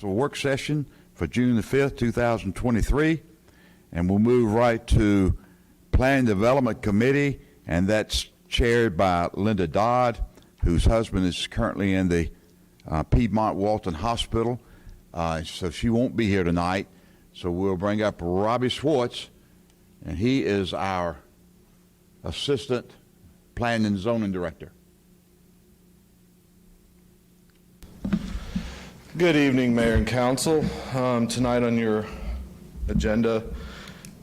So a work session for June the 5th, 2023, and we'll move right to Plan Development Committee, and that's chaired by Linda Dodd, whose husband is currently in the Piedmont Walton Hospital, so she won't be here tonight. So we'll bring up Robbie Schwartz, and he is our Assistant Planning and Zoning Director. Good evening, Mayor and Council. Tonight on your agenda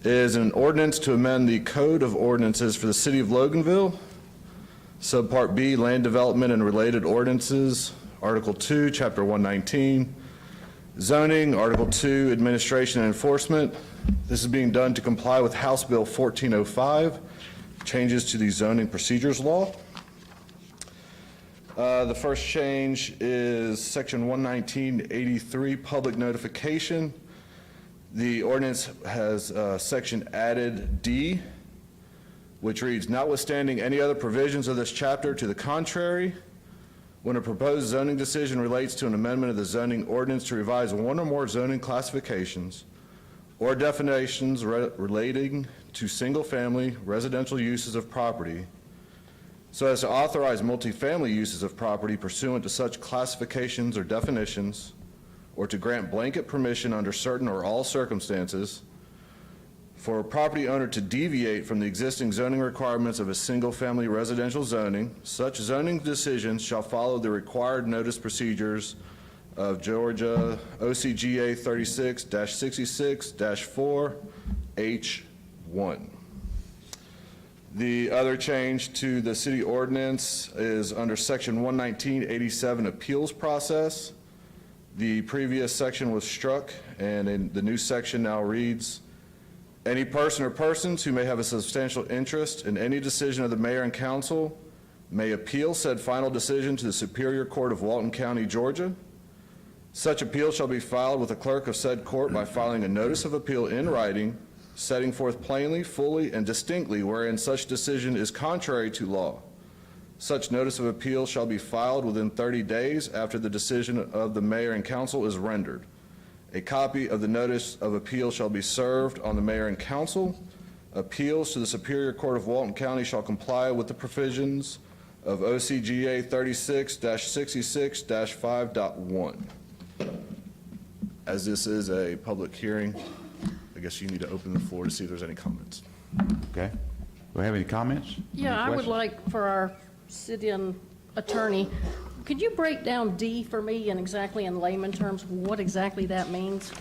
is an ordinance to amend the Code of Ordinances for the City of Loganville, Subpart B, Land Development and Related Ordinances, Article 2, Chapter 119, Zoning, Article 2, Administration and Enforcement. This is being done to comply with House Bill 1405, changes to the Zoning Procedures Law. The first change is Section 11983, Public Notification. The ordinance has section added D, which reads, notwithstanding any other provisions of this chapter to the contrary, when a proposed zoning decision relates to an amendment of the zoning ordinance to revise one or more zoning classifications or definitions relating to single-family residential uses of property, so as to authorize multifamily uses of property pursuant to such classifications or definitions, or to grant blanket permission under certain or all circumstances for a property owner to deviate from the existing zoning requirements of a single-family residential zoning, such zoning decisions shall follow the required notice procedures of Georgia OCGA 36-66-4H1. The other change to the city ordinance is under section 11987 appeals process. The previous section was struck, and in the new section now reads, any person or persons who may have a substantial interest in any decision of the mayor and council may appeal said final decision to the Superior Court of Walton County, Georgia. Such appeal shall be filed with the clerk of said court by filing a notice of appeal in writing, setting forth plainly, fully, and distinctly wherein such decision is contrary to law. Such notice of appeal shall be filed within 30 days after the decision of the mayor and council is rendered. A copy of the notice of appeal shall be served on the mayor and council. Appeals to the Superior Court of Walton County shall comply with the provisions of OCGA 36-66-5.1. As this is a public hearing, I guess you need to open the floor to see if there's any comments. Okay. Do we have any comments? Yeah, I would like for our city attorney, could you break down D for me and exactly in layman terms what exactly that means?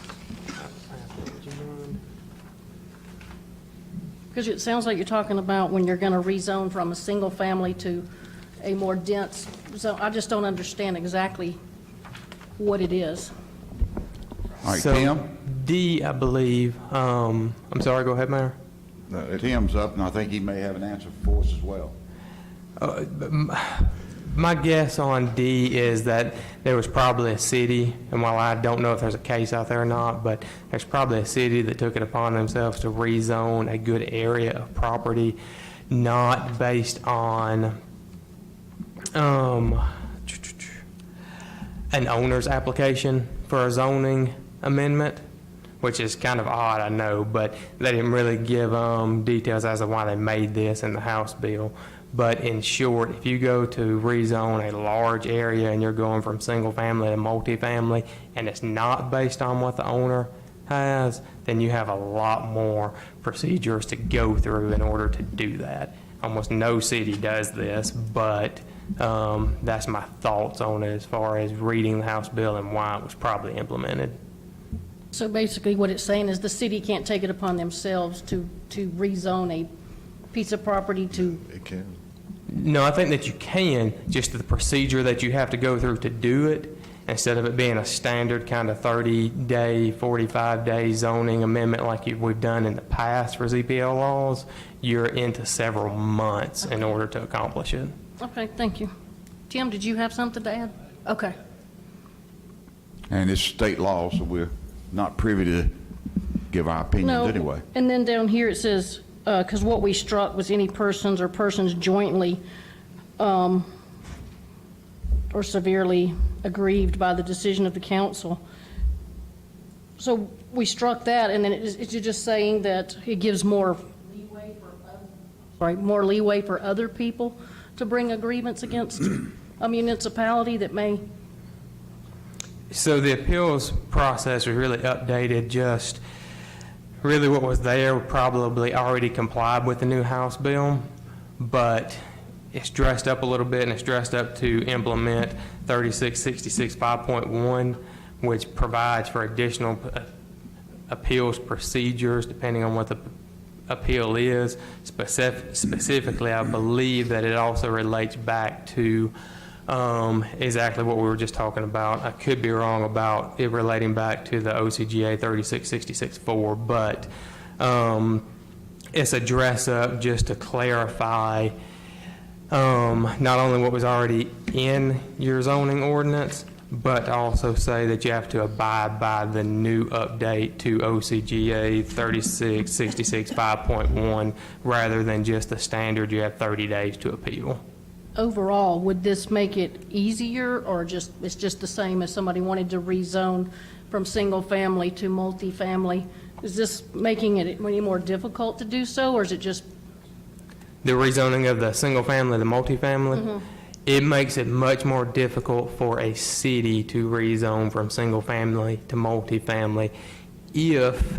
Because it sounds like you're talking about when you're going to rezone from a single family to a more dense zone. I just don't understand exactly what it is. All right, So, Tim? D, I believe, I'm sorry, go ahead, Mayor. No, Tim's up, and I think he may have an answer for us as well. My guess on D is that there was probably a city, and while I don't know if there's a case out there or not, but there's probably a city that took it upon themselves to rezone a good area of property, not based on an owner's application for a zoning amendment, which is kind of odd, I know, but they didn't really give details as to why they made this in the House bill. But in short, if you go to rezone a large area and you're going from single family to multifamily, and it's not based on what the owner has, then you have a lot more procedures to go through in order to do that. Almost no city does this, but that's my thoughts on it as far as reading the House bill and why it was probably implemented. So basically what it's saying is the city can't take it upon themselves to rezone a piece of property to... it can. No, I think that you can, just the procedure that you have to go through to do it, instead of it being a standard kind of 30-day, 45-day zoning amendment like we've done in the past for ZPL laws, you're into several months in order to accomplish it. Okay, thank you. Tim, did you have something to add? Okay. And it's state law, so we're not privy to give our opinions anyway. And then down here it says, because what we struck was any persons or persons jointly or severely aggrieved by the decision of the council. So we struck that, and then you're just saying that it gives more leeway more leeway for other people to bring a grievance against a municipality that may, So the appeals process was really updated, just really what was there probably already complied with the new House bill, but it's dressed up a little bit, and it's dressed up to implement 3666 5.1, which provides for additional appeals procedures depending on what the appeal is. Specifically, I believe that it also relates back to exactly what we were just talking about. I could be wrong about it relating back to the OCGA 3666-4, but it's a dress up just to clarify not only what was already in your zoning ordinance, but also say that you have to abide by the new update to OCGA 3666 5.1 rather than just the standard you have 30 days to appeal. overall, would this make it easier, or it's just the same as somebody wanted to rezone from single-family to multifamily? Is this making it any more difficult to do so, or is it just, The rezoning of the single-family to multifamily, it makes it much more difficult for a city to rezone from single-family to multifamily if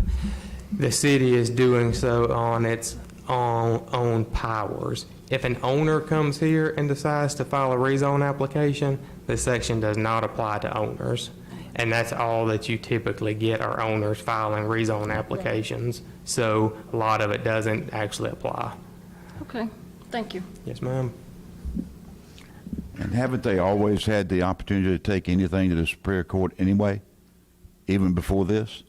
the city is doing so on its own powers. If an owner comes here and decides to file a rezone application, this section does not apply to owners. And that's all that you typically get are owners filing rezone applications. So a lot of it doesn't actually apply. okay, thank you. Yes, ma'am. And haven't they always had the opportunity to take anything to the Superior Court anyway, even before this?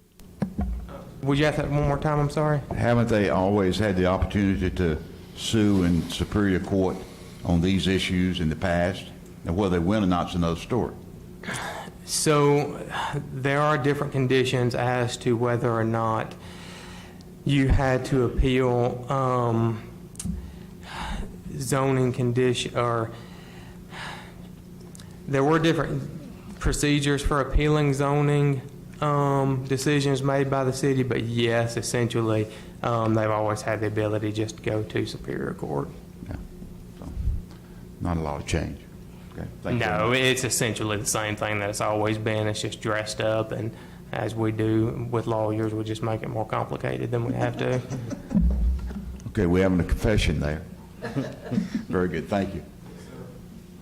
Would you ask that one more time? I'm sorry. Haven't they always had the opportunity to sue in Superior Court on these issues in the past? And whether they win or not is another story. So there are different conditions as to whether or not you had to appeal zoning condition, or there were different procedures for appealing zoning decisions made by the city, but yes, essentially, they've always had the ability just to go to Superior Court. Yeah. So, not a lot of change. Okay. Thank you. No, it's essentially the same thing that it's always been. It's just dressed up, and as we do with lawyers, we just make it more complicated than we have to. Okay, we're having a confession there. Very good, thank you.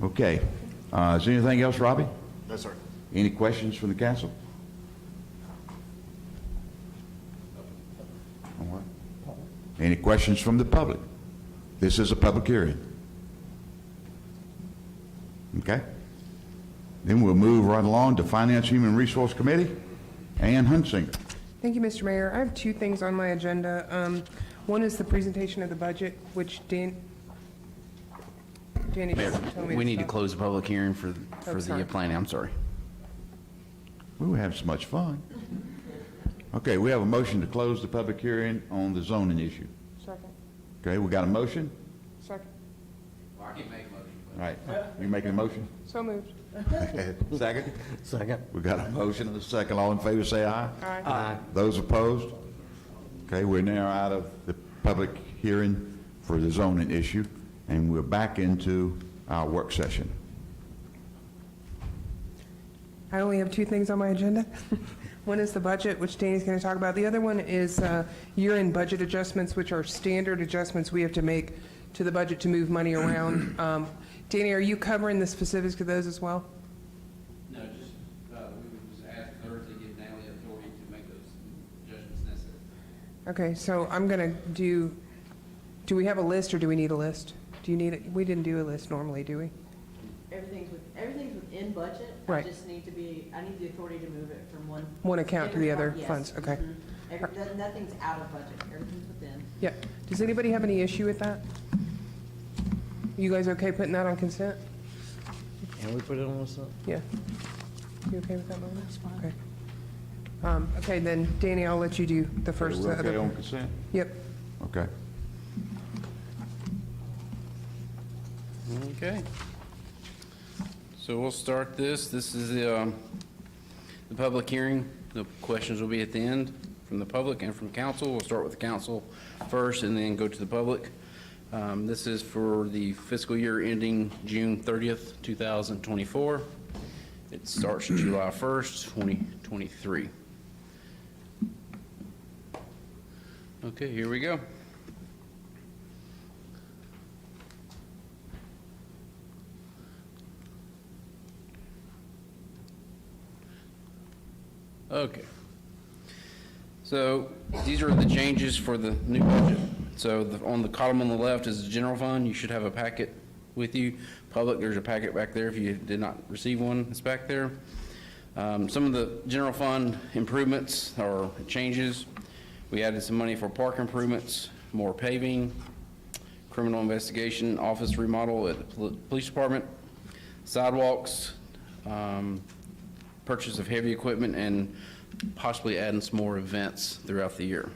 Okay, is there anything else, Robbie? No, sir. Any questions from the council? All right. Any questions from the public? This is a public hearing. Okay? Then we'll move right along to Finance Human Resource Committee. Ann Hunsinger. Thank you, Mr. Mayor. I have two things on my agenda. One is the presentation of the budget, which Danny just told me. We need to stop. close the public hearing for sorry. the planning, I'm sorry. We were having so much fun. Okay, we have a motion to close the public hearing on the zoning issue. Second. Okay, we got a motion? Second. All right, you making a motion? So moved. Second? Second. We got a motion and a second. All in favor, say aye. Aye. Those opposed? Okay, we're now out of the public hearing for the zoning issue, and we're back into our work session. I only have two things on my agenda. One is the budget, which Danny's going to talk about. The other one is year-end budget adjustments, which are standard adjustments we have to make to the budget to move money around. Danny, are you covering the specifics of those as well? No, just, we would just ask Thursday, give Natalie authority to make those adjustments necessary. Okay, so I'm going to do we have a list or do we need a list? Do you need it? We didn't do a list normally, do we? Everything's within budget. Right. I just need the authority to move it from One account to the other Yes. funds, okay. Nothing's out of budget, everything's within. Yeah. Does anybody have any issue with that? You guys okay putting that on consent? Can we put it on this? Yeah. You okay with that, Mona? That's fine. Okay. Okay, then Danny, I'll let you do the first. We're okay other- on consent? Yep. Okay. Okay. So we'll start this. This is the the public hearing. The questions will be at the end from the public and from council. We'll start with the council first and then go to the public. This is for the fiscal year ending June 30th, 2024. It starts July 1st, 2023. Okay, here we go. Okay. So these are the changes for the new budget. So on the column on the left is the general fund. You should have a packet with you. Public, there's a packet back there if you did not receive one. It's back there. Some of the general fund improvements or changes. We added some money for park improvements, more paving, criminal investigation, office remodel at the police department, sidewalks, purchase of heavy equipment, and possibly adding some more events throughout the year.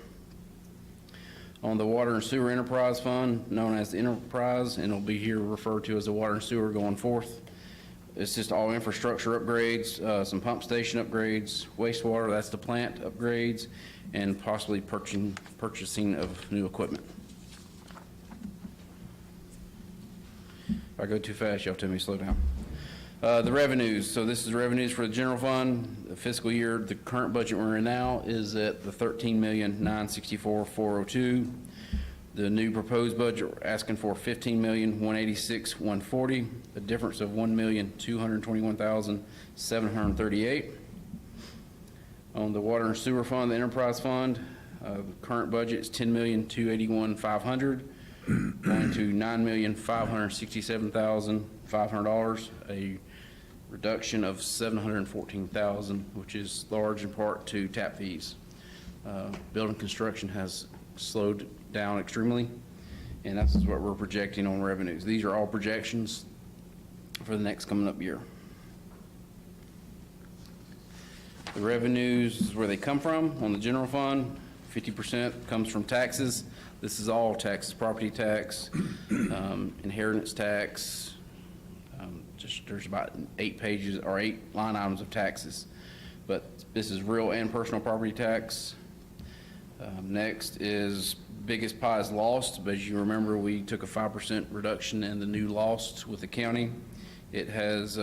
On the Water and Sewer Enterprise Fund, known as the Enterprise, and it'll be here referred to as the Water and Sewer going forth. It's just all infrastructure upgrades, some pump station upgrades, wastewater, that's the plant upgrades, and possibly purchasing of new equipment. If I go too fast, y'all tell me to slow down. The revenues, so this is revenues for the general fund. The fiscal year, the current budget we're in now is at the $13,964,402. The new proposed budget, we're asking for $15,186,140, a difference of $1,221,738. On the water and sewer fund, the enterprise fund, the current budget is $10,281,500, going to $9,567,500, a reduction of $714,000, which is large in part to tap fees. Building construction has slowed down extremely, and that's what we're projecting on revenues. These are all projections for the next coming up year. The revenues is where they come from. On the general fund, 50% comes from taxes. This is all taxes: property tax, inheritance tax. There's about 8 pages or 8 line items of taxes, but this is real and personal property tax. Next is biggest pie is lost, but as you remember, we took a 5% reduction in the new lost with the county. It has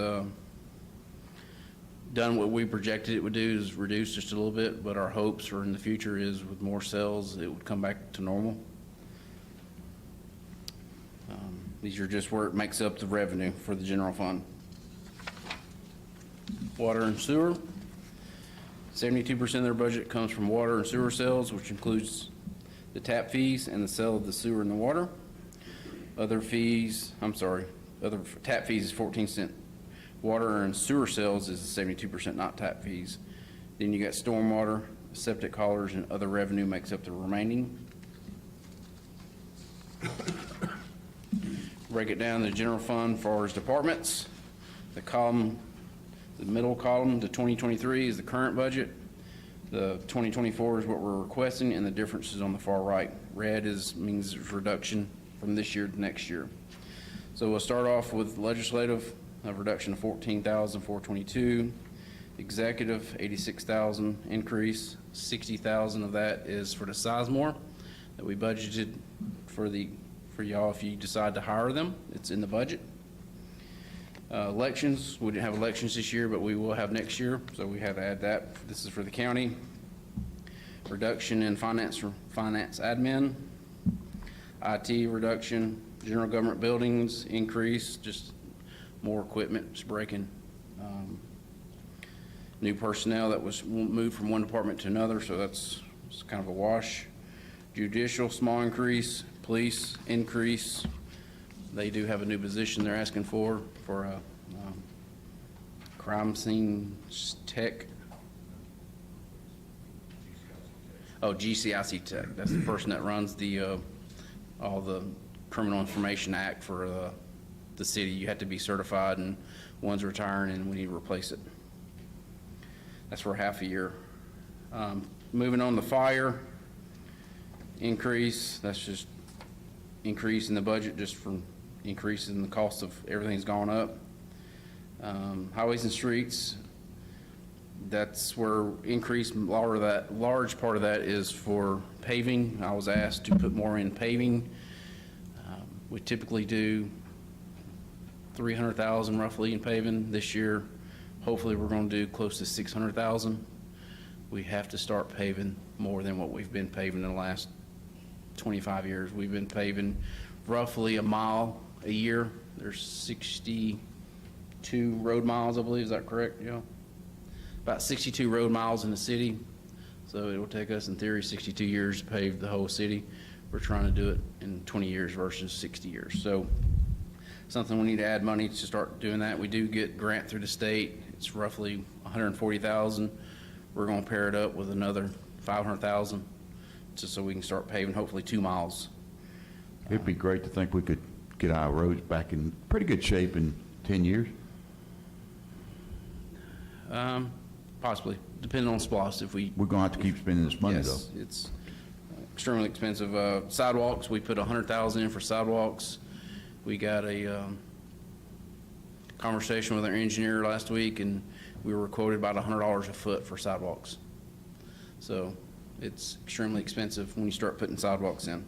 done what we projected it would do, is reduce just a little bit, but our hopes for in the future is with more sales, it would come back to normal. These are just where it makes up the revenue for the general fund. Water and sewer, 72% of their budget comes from water and sewer sales, which includes the tap fees and the sale of the sewer and the water. Other fees, other tap fees is 14 cents. Water and sewer sales is 72%, not tap fees. Then you got stormwater, septic haulers, and other revenue makes up the remaining. Break it down to the general fund for its departments. The column, the middle column, the 2023 is the current budget. The 2024 is what we're requesting, and the difference is on the far right. Red means it's reduction from this year to next year. So we'll start off with legislative, a reduction of $14,422. Executive, $86,000 increase. $60,000 of that is for the Sizemore that we budgeted for y'all if you decide to hire them. It's in the budget. Elections, we didn't have elections this year, but we will have next year, so we had to add that. This is for the county. Reduction in finance admin. IT reduction. General government buildings increase, just more equipment is breaking. New personnel that was moved from one department to another, so it's kind of a wash. Judicial, small increase. Police, increase. They do have a new position they're asking for a crime scene tech. Oh, GCIC tech. That's the person that runs the all the Criminal Information Act for the city. You have to be certified, and one's retiring, and we need to replace it. That's for half a year. Moving on to fire increase. That's just increase in the budget just from increasing the cost of everything's gone up. Highways and streets, That's where large part of that is for paving. I was asked to put more in paving. We typically do 300,000 roughly in paving. This year, hopefully, we're going to do close to 600,000. We have to start paving more than what we've been paving in the last 25 years. We've been paving roughly a mile a year. There's 62 road miles, I believe. Is that correct, Joe? About 62 road miles in the city. So it will take us, in theory, 62 years to pave the whole city. We're trying to do it in 20 years versus 60 years. So something we need to add money to start doing that. We do get grant through the state. It's roughly 140,000. We're going to pair it up with another 500,000 just so we can start paving hopefully 2 miles. It'd be great to think we could get our roads back in pretty good shape in 10 years. Possibly, depending on SPOS. If we We're going to have to keep spending this money, though. Yes, it's extremely expensive. Sidewalks, we put 100,000 in for sidewalks. We got a conversation with our engineer last week, and we were quoted about $100 a foot for sidewalks. So it's extremely expensive when you start putting sidewalks in.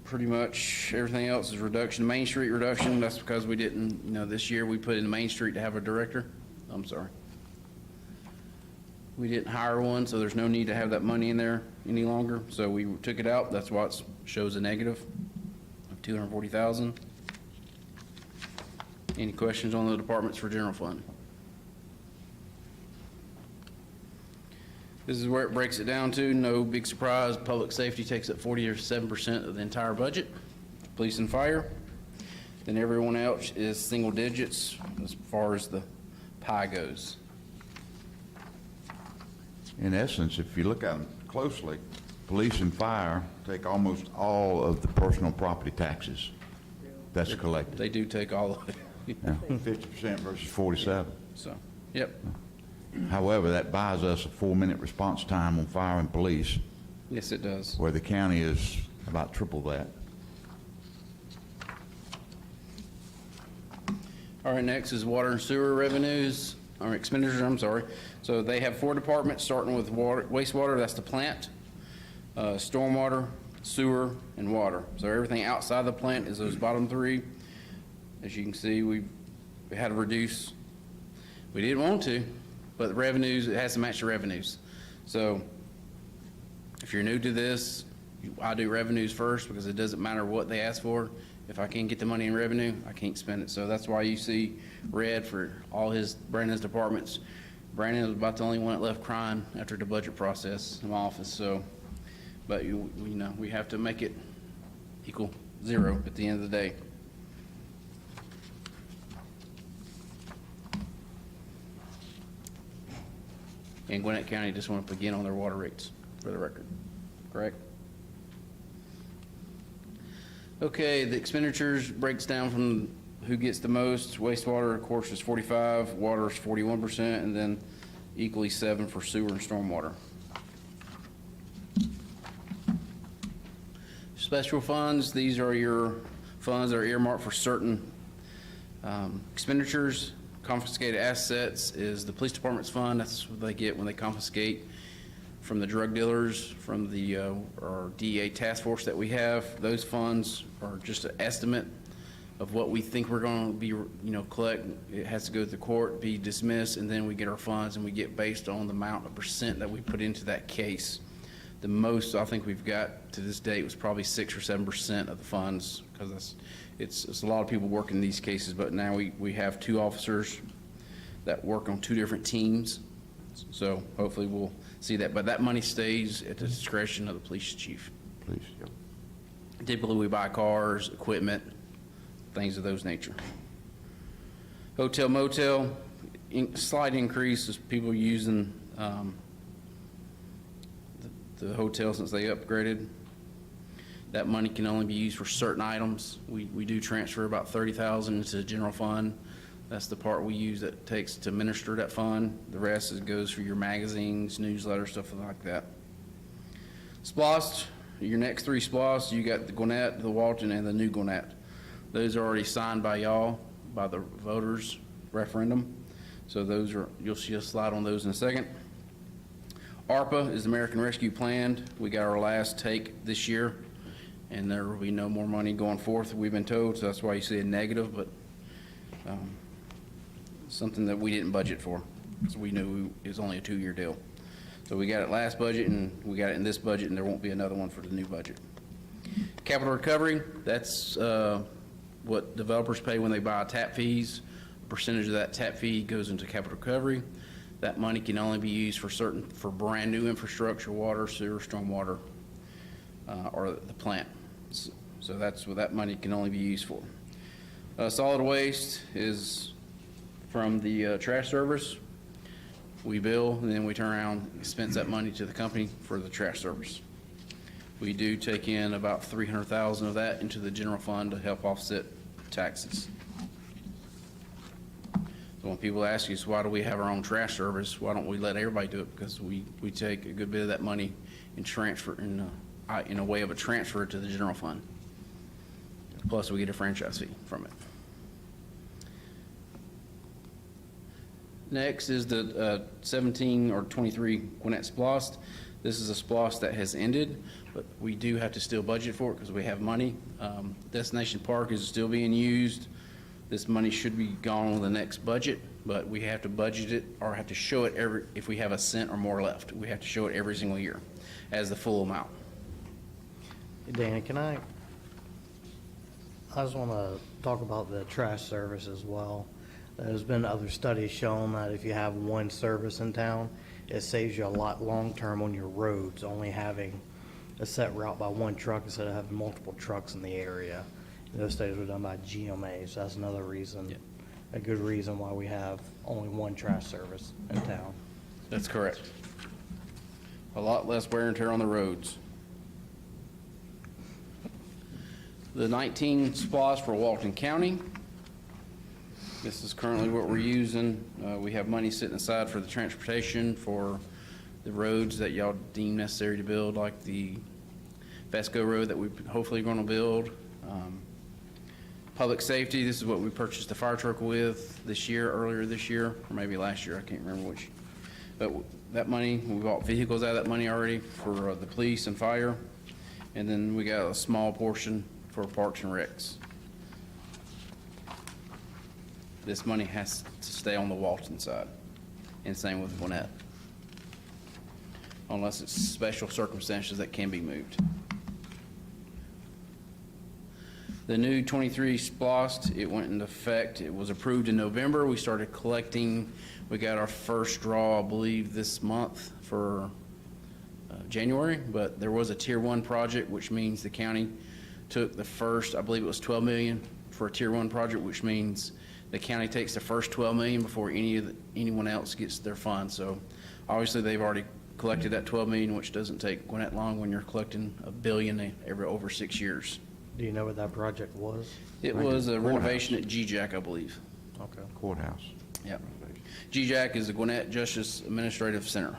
Pretty much everything else is reduction. Main Street reduction, that's because we didn't, this year we put in Main Street to have a director. I'm sorry. We didn't hire one, so there's no need to have that money in there any longer. So we took it out. That's why it shows a negative of 240,000. Any questions on the departments for general fund? This is where it breaks it down to. No big surprise. Public safety takes up 47% of the entire budget. Police and fire. Then everyone else is single digits as far as the pie goes. In essence, if you look at them closely, police and fire take almost all of the personal property taxes that's collected. They do take all of it. Yeah, 50% versus 47. So, yep. However, that buys us a 4-minute response time on fire and police, Yes, it does. where the county is about triple that. All right, next is water and sewer revenues, or expenditures, I'm sorry. So they have 4 departments, starting with water, wastewater, that's the plant, stormwater, sewer, and water. So everything outside the plant is those bottom 3. As you can see, we had to reduce. We didn't want to, but the revenues, it has to match the revenues. So if you're new to this, I do revenues first because it doesn't matter what they ask for. If I can't get the money in revenue, I can't spend it. So that's why you see red for all Brandon's departments. Brandon was about the only one that left crying after the budget process in my office. So, but we have to make it equal 0 at the end of the day. And Gwinnett County just went up again on their water rates, for the record, correct? Okay, the expenditures breaks down from who gets the most. Wastewater, of course, is 45, water is 41%, and then equally 7 for sewer and stormwater. Special funds, these are your funds that are earmarked for certain expenditures. Confiscated assets is the police department's fund. That's what they get when they confiscate from the drug dealers, from the our DEA task force that we have. Those funds are just an estimate of what we think we're going to be, collect. It has to go to the court, be dismissed, and then we get our funds, and we get based on the amount of percent that we put into that case. The most I think we've got to this date was probably 6 or 7% of the funds, because it's a lot of people working these cases, but now we have 2 officers that work on 2 different teams. So hopefully we'll see that, but that money stays at the discretion of the police chief. Please. Typically, we buy cars, equipment, things of those nature. Hotel motel, slight increase as people using the hotel since they upgraded. That money can only be used for certain items. We do transfer about 30,000 into the general fund. That's the part we use that takes to administer that fund. The rest goes for your magazines, newsletters, stuff like that. SPLOST, your next 3 SPLOST, you got the Gwinnett, the Walton, and the new Gwinnett. Those are already signed by y'all, by the voters. referendum. So those are, you'll see a slide on those in a second. ARPA is American Rescue Plan. We got our last take this year, and there will be no more money going forth, we've been told, so that's why you see a negative, but something that we didn't budget for, because we knew it was only a 2-year deal. So we got it last budget, and we got it in this budget, and there won't be another one for the new budget. Capital recovery, that's what developers pay when they buy tap fees. A percentage of that tap fee goes into capital recovery. That money can only be used for brand new infrastructure, water, sewer, stormwater, or the plant. So that's what that money can only be used for. Solid waste is from the trash service. We bill, and then we turn around and expense that money to the company for the trash service. We do take in about $300,000 of that into the general fund to help offset taxes. So when people ask us, why do we have our own trash service, why don't we let everybody do it? Because we take a good bit of that money and transfer in a way of a transfer to the general fund. Plus, we get a franchise fee from it. Next is the 17 or 23 Gwinnett SPLOST. This is a SPLOST that has ended, but we do have to still budget for it because we have money. Destination Park is still being used. This money should be gone on the next budget, but we have to budget it or have to show it if we have a cent or more left. We have to show it every single year as the full amount. Dana, I just want to talk about the trash service as well. There's been other studies showing that if you have one service in town, it saves you a lot long-term on your roads, only having a set route by one truck instead of having multiple trucks in the area. Those studies were done by GMA, so that's another reason, a good reason why we have only one trash service in town. That's correct. A lot less wear and tear on the roads. The 19 SPLOST for Walton County. This is currently what we're using. We have money sitting aside for the transportation for the roads that y'all deem necessary to build, like the Vesco Road that we hopefully going to build. Public safety, this is what we purchased the fire truck with earlier this year, or maybe last year, I can't remember which. But that money, we bought vehicles out of that money already for the police and fire. And then we got a small portion for Parks and Recs. This money has to stay on the Walton side, and same with Gwinnett, unless it's special circumstances that can be moved. The new 23 SPLOST, it went into effect, it was approved in November. We started collecting, we got our first draw, I believe, this month for January, but there was a Tier 1 project, which means the county took the first, I believe it was $12 million for a Tier 1 project, which means the county takes the first $12 million before anyone else gets their funds. So obviously they've already collected that $12 million, which doesn't take Gwinnett long when you're collecting $1 billion over 6 years. Do you know what that project was? It was a renovation at GJAC, I believe. Okay. Courthouse. Yep. GJAC is the Gwinnett Justice Administrative Center.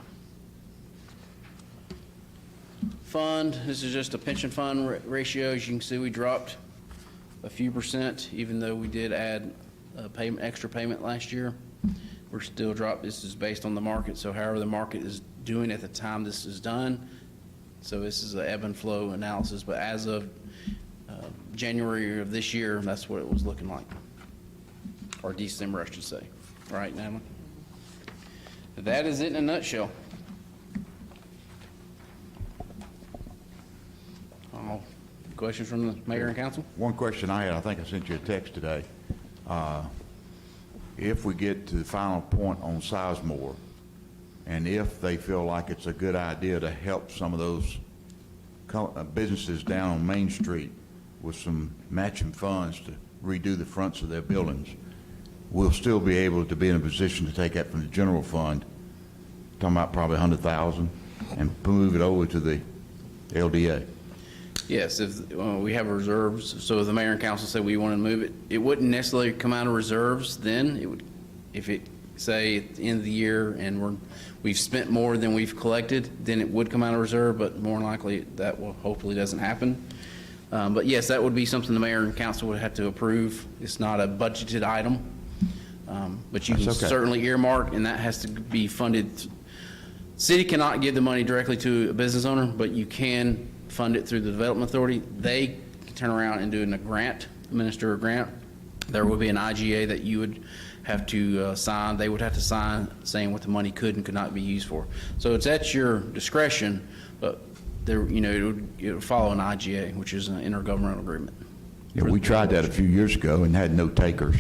Fund, this is just a pension fund ratio. As you can see, we dropped a few percent, even though we did add a extra payment last year. We're still dropped. This is based on the market, so however the market is doing at the time this is done. So this is an ebb and flow analysis, but as of January of this year, that's what it was looking like. Or December, I should say. Right, Natalie? That is it in a nutshell. Questions from the mayor and council? One question I had, I think I sent you a text today. If we get to the final point on Sizemore, and if they feel like it's a good idea to help some of those businesses down on Main Street with some matching funds to redo the fronts of their buildings, we'll still be able to be in a position to take that from the general fund, talking about probably $100,000, and move it over to the LDA. Yes, if we have reserves, so if the mayor and council say we want to move it, it wouldn't necessarily come out of reserves then. It would, if it, say, at the end of the year and we've spent more than we've collected, then it would come out of reserve, but more than likely that will hopefully doesn't happen. But yes, that would be something the mayor and council would have to approve. It's not a budgeted item. But you can That's okay. certainly earmark, and that has to be funded. City cannot give the money directly to a business owner, but you can fund it through the Development Authority. They can turn around and do a grant, administer a grant. There will be an IGA that you would have to sign. They would have to sign saying what the money could and could not be used for. So it's at your discretion, but there, it would follow an IGA, which is an intergovernmental agreement. Yeah, we tried that a few years ago and had no takers.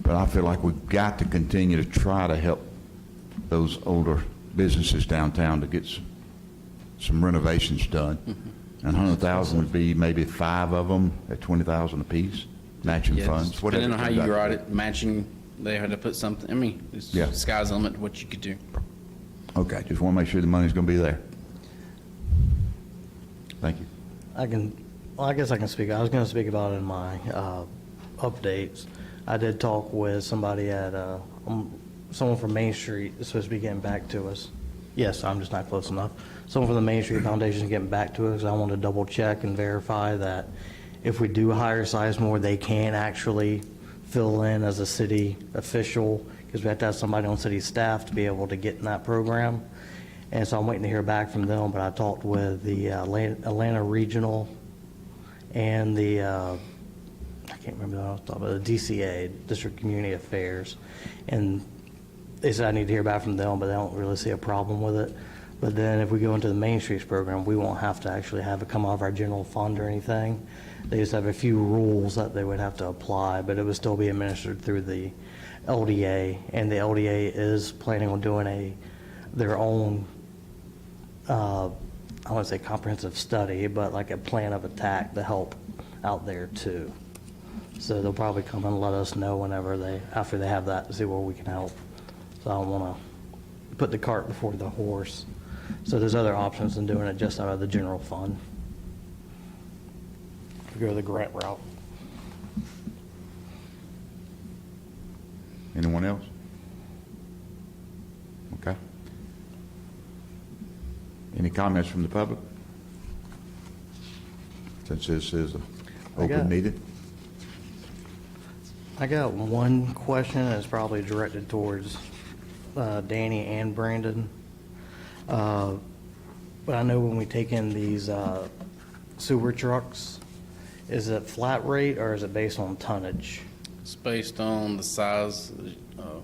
But I feel like we've got to continue to try to help those older businesses downtown to get some renovations done. And 100,000 would be maybe 5 of them at 20,000 apiece, matching Yes, funds. whatever depending on how it comes you out write to. it, matching, they had to put something, I mean, it's Yeah. sky's the limit to what you could do. Okay, just want to make sure the money's going to be there. Thank you. I guess I can speak. I was going to speak about it in my updates. I did talk with somebody at, someone from Main Street is supposed to be getting back to us. Yes, I'm just not close enough. Someone from the Main Street Foundation is getting back to us. I want to double check and verify that if we do hire Sizemore, they can actually fill in as a city official, because we have to have somebody on city staff to be able to get in that program. And so I'm waiting to hear back from them, but I talked with the Atlanta Regional and the, I can't remember what I was talking about, the DCA, District Community Affairs. And they said I need to hear back from them, but they don't really see a problem with it. But then if we go into the Main Streets program, we won't have to actually have it come out of our general fund or anything. They just have a few rules that they would have to apply, but it would still be administered through the LDA. And the LDA is planning on doing their own, I wouldn't say comprehensive study, but like a plan of attack to help out there too. So they'll probably come and let us know after they have that, to see where we can help. So I don't want to put the cart before the horse. So there's other options than doing it just out of the general fund. If we go the grant route. Anyone else? Okay. Any comments from the public? Since this is an open meeting? I got one question that's probably directed towards Danny and Brandon. But I know when we take in these sewer trucks, is it flat rate or is it based on tonnage? It's based on the size,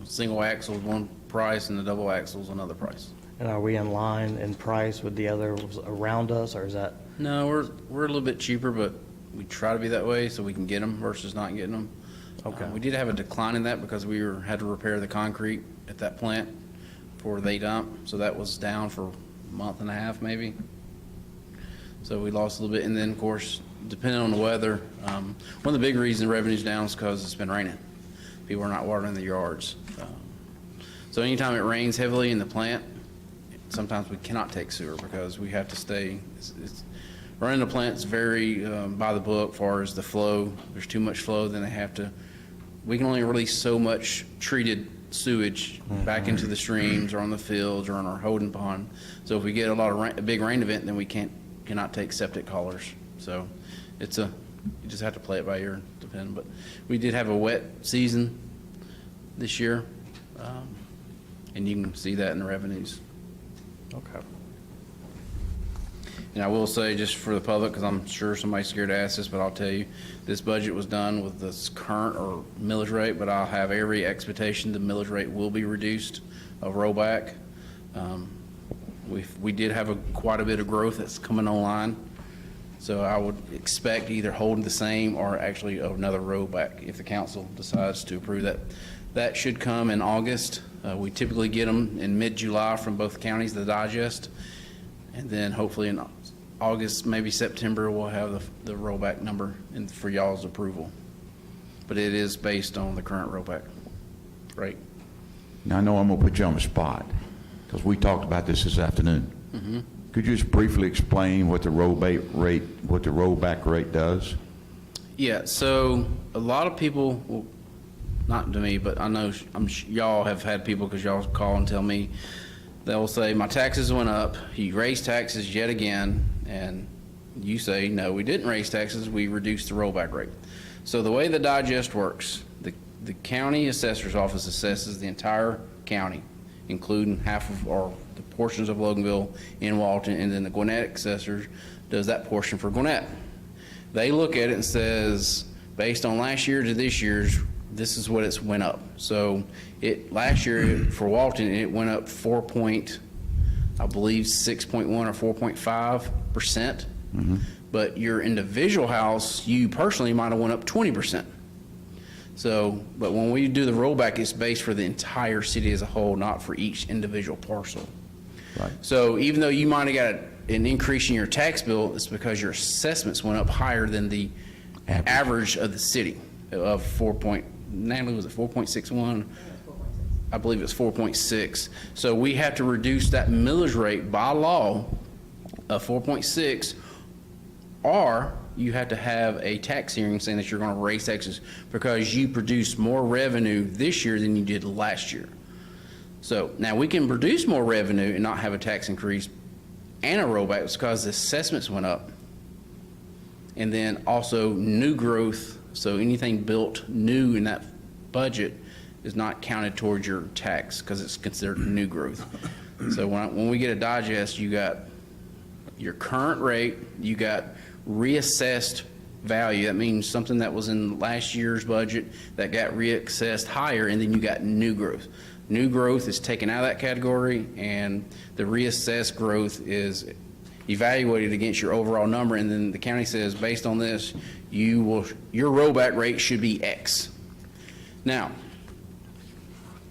single axle is one price and the double axle is another price. And are we in line in price with the others around us, or is that? No, we're a little bit cheaper, but we try to be that way so we can get them versus not getting them. Okay. We did have a decline in that because we had to repair the concrete at that plant before they dump, so that was down for a month and a half maybe. So we lost a little bit, and then of course, depending on the weather, one of the big reasons revenue's down is because it's been raining. People are not watering their yards. So anytime it rains heavily in the plant, sometimes we cannot take sewer because we have to stay, running the plant's very by the book as far as the flow. There's too much flow, then they have to, we can only release so much treated sewage back into the streams or on the fields or on our holding pond. So if we get a big rain event, then we cannot take septic haulers. So you just have to play it by ear, depend. But we did have a wet season this year, and you can see that in the revenues. Okay. And I will say, just for the public, because I'm sure somebody's scared to ask this, but I'll tell you, this budget was done with this current or millage rate, but I'll have every expectation the millage rate will be reduced, a rollback. We did have quite a bit of growth that's coming online, so I would expect either holding the same or actually another rollback if the council decides to approve that. That should come in August. We typically get them in mid-July from both counties, the digest, and then hopefully in August, maybe September, we'll have the rollback number for y'all's approval. But it is based on the current rollback rate. Now, I know I'm going to put you on the spot, because we talked about this afternoon. Could you just briefly explain what the rollback rate does? Yeah, so a lot of people, well, not to me, but I know y'all have had people, because y'all call and tell me, they'll say, my taxes went up, you raised taxes yet again, and you say, no, we didn't raise taxes, we reduced the rollback rate. So the way the digest works, the county assessor's office assesses the entire county, including half of, or the portions of Loganville in Walton, and then the Gwinnett assessor does that portion for Gwinnett. They look at it and says, based on last year to this year's, this is what it's went up. So last year for Walton, it went up 6.1 or 4.5%. But your individual house, you personally might have went up 20%. So, but when we do the rollback, it's based for the entire city as a whole, not for each individual parcel. Right. So even though you might have got an increase in your tax bill, it's because your assessments went up higher than the average of the city of Natalie, was it 4.61? I believe it was 4.6. So we have to reduce that millage rate by law of 4.6, or you have to have a tax hearing saying that you're going to raise taxes because you produced more revenue this year than you did last year. So now we can produce more revenue and not have a tax increase and a rollback because the assessments went up. And then also new growth, so anything built new in that budget is not counted towards your tax because it's considered new growth. So when we get a digest, you got your current rate, you got reassessed value. That means something that was in last year's budget that got reassessed higher, and then you got new growth. New growth is taken out of that category, and the reassessed growth is evaluated against your overall number, and then the county says, based on this, your rollback rate should be X. Now,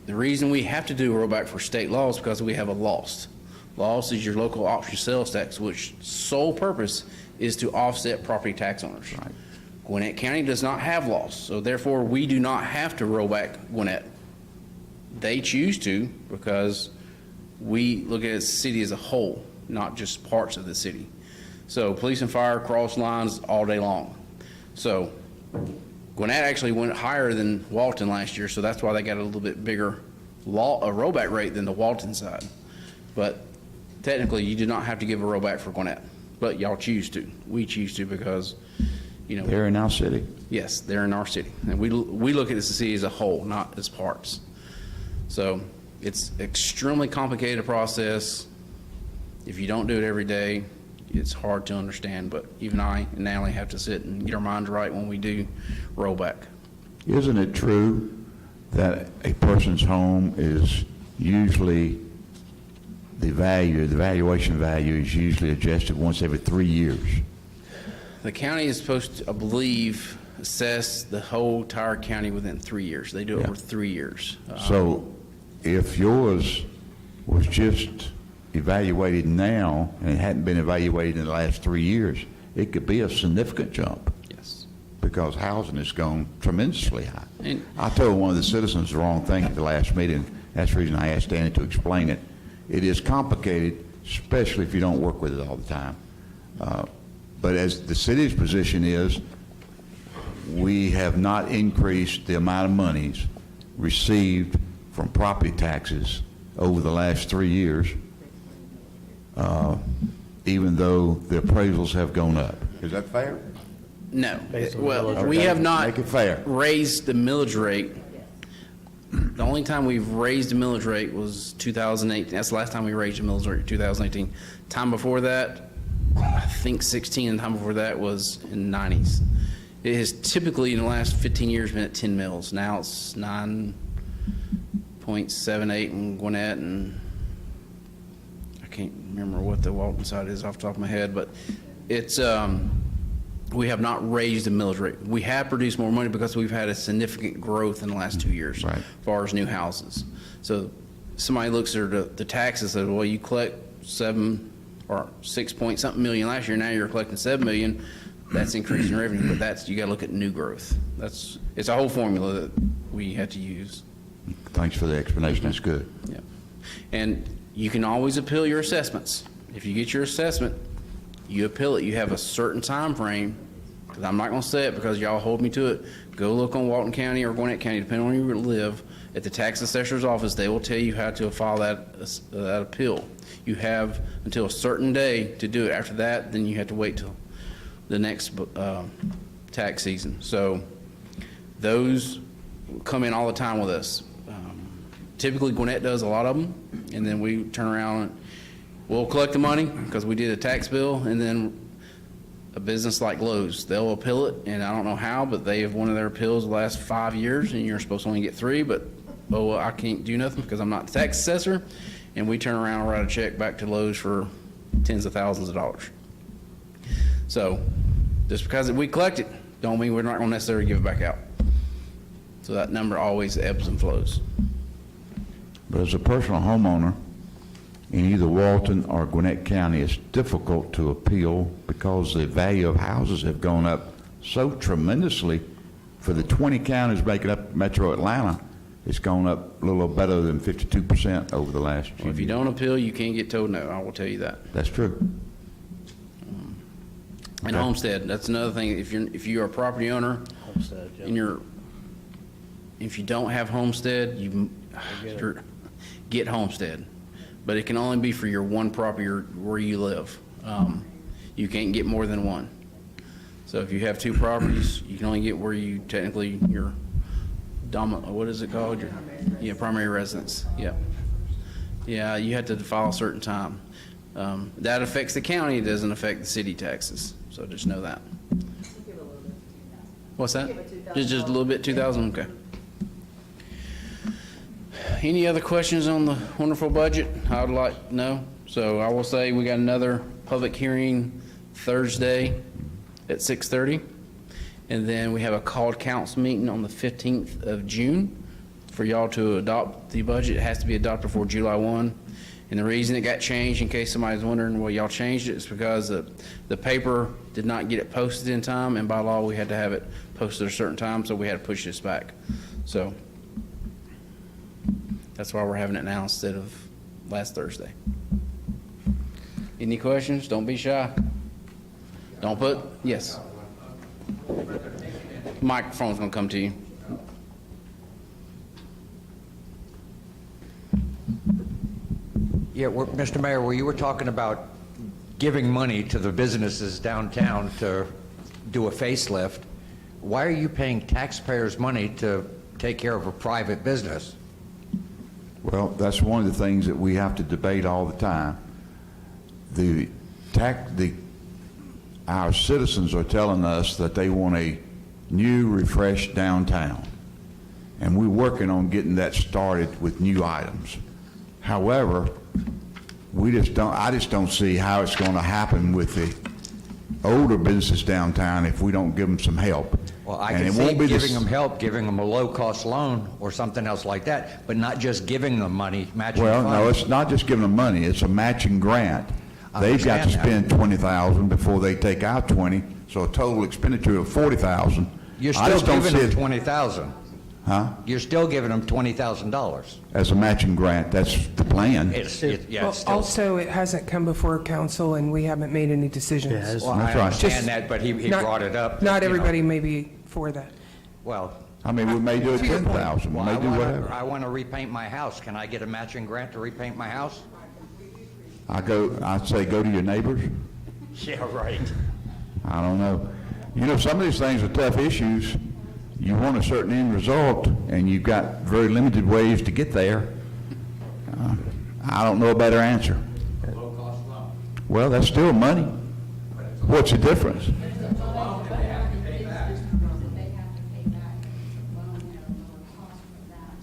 the reason we have to do a rollback for state law is because we have a loss. Loss is your local option sales tax, which sole purpose is to offset property tax owners. Right. Gwinnett County does not have loss, so therefore we do not have to roll back Gwinnett. They choose to because we look at the city as a whole, not just parts of the city. So police and fire cross lines all day long. So Gwinnett actually went higher than Walton last year, so that's why they got a little bit bigger rollback rate than the Walton side. But technically, you do not have to give a rollback for Gwinnett, but y'all choose to. We choose to because, you know. They're in our city. Yes, they're in our city. And we look at the city as a whole, not as parts. So it's extremely complicated process. If you don't do it every day, it's hard to understand, but even I and Natalie have to sit and get our minds right when we do rollback. Isn't it true that a person's home is usually the valuation value is usually adjusted once every 3 years? The county is supposed to, I believe, assess the whole entire county within 3 years. They do it Yeah. over 3 years. So if yours was just evaluated now and it hadn't been evaluated in the last 3 years, it could be a significant jump Yes. because housing has gone tremendously high. And- I told one of the citizens the wrong thing at the last meeting. That's the reason I asked Danny to explain it. It is complicated, especially if you don't work with it all the time. But as the city's position is, we have not increased the amount of monies received from property taxes over the last 3 years, even though the appraisals have gone up. Is that fair? No. Based on Well, millage we rate. have not Make it fair. raised the millage rate. The only time we've raised the millage rate was 2018. That's the last time we raised the millage rate, 2018. Time before that, I think 16, and time before that was in the 90s. It has typically, in the last 15 years, been at 10 mills. Now it's 9.78 in Gwinnett, and I can't remember what the Walton side is off the top of my head, but it's, we have not raised the millage rate. We have produced more money because we've had a significant growth in the last 2 years. Right. As far as new houses. So somebody looks at the taxes and says, well, you collect 7 or 6 point something million last year, now you're collecting 7 million. That's increasing revenue, but you gotta look at new growth. It's a whole formula that we had to use. Thanks for the explanation. That's good. Yeah. And you can always appeal your assessments. If you get your assessment, you appeal it. You have a certain time frame, because I'm not going to say it because y'all hold me to it. Go look on Walton County or Gwinnett County, depending on where you live, at the tax assessor's office. They will tell you how to file that appeal. You have until a certain day to do it. After that, then you have to wait till the next tax season. So those, come in all the time with us. Typically, Gwinnett does a lot of them, and then we turn around and we'll collect the money because we did a tax bill, and then a business like Lowe's, they'll appeal it, and I don't know how, but they have one of their appeals the last 5 years, and you're supposed to only get 3, but, oh, well, I can't do nothing because I'm not the tax assessor, and we turn around and write a check back to Lowe's for tens of thousands of dollars. So, just because we collect it, don't mean we're not going to necessarily give it back out. So that number always ebbs and flows. But as a personal homeowner in either Walton or Gwinnett County, it's difficult to appeal because the value of houses have gone up so tremendously. For the 20 counties making up Metro Atlanta, it's gone up a little better than 52% over the last year. Well, if you don't appeal, you can't get told no, I will tell you that. That's true. And Okay. homestead, that's another thing, if you're a property owner, Homestead, yeah. and if you don't have homestead, get homestead. But it can only be for your one property where you live. You can't get more than one. So if you have 2 properties, you can only get where you technically, your what is it called? Your primary residence, yep. Yeah, you have to file a certain time. That affects the county, it doesn't affect the city taxes, so just know that. What's that? Just a little bit, 2,000, okay. Any other questions on the wonderful budget? I would like to know. So I will say we got another public hearing Thursday at 6:30. And then we have a called council meeting on the 15th of June for y'all to adopt the budget. It has to be adopted before July 1. And the reason it got changed, in case somebody's wondering, well, y'all changed it, is because the paper did not get it posted in time, and by law, we had to have it posted at a certain time, so we had to push this back. So that's why we're having it now instead of last Thursday. Any questions? Don't be shy. Don't put, yes. Microphone's gonna come to you. Yeah, Mr. Mayor, well, you were talking about giving money to the businesses downtown to do a facelift. Why are you paying taxpayers' money to take care of a private business? Well, that's one of the things that we have to debate all the time. Our citizens are telling us that they want a new, refreshed downtown, and we're working on getting that started with new items. However, I just don't see how it's going to happen with the older businesses downtown if we don't give them some help. Well, I And can it see won't be giving this- them help, giving them a low-cost loan or something else like that, but not just giving them money, matching Well, funds. no, it's not just giving them money, it's a matching grant. I They've got to understand spend $20,000 before they take out 20, so a total expenditure of $40,000. You're I still just don't giving see them it- $20,000. Huh? You're still giving them $20,000. As a matching grant, that's the plan. Yeah, Well, it's still. also, it hasn't come before council, and we haven't made any decisions. Yeah, it's- Well, I That's right. understand that, but he Not- brought it up. Not you know. everybody may be for that. Well, I mean, we may do it To your point. 10,000, we well, may do whatever. I want to repaint my house. Can I get a matching grant to repaint my house? I'd say go to your neighbors. Yeah, right. I don't know. You know, some of these things are tough issues. You want a certain end result, and you've got very limited ways to get there. I don't know a better answer. Well, that's still money. What's the difference? They have to pay back a loan at a lower cost for that,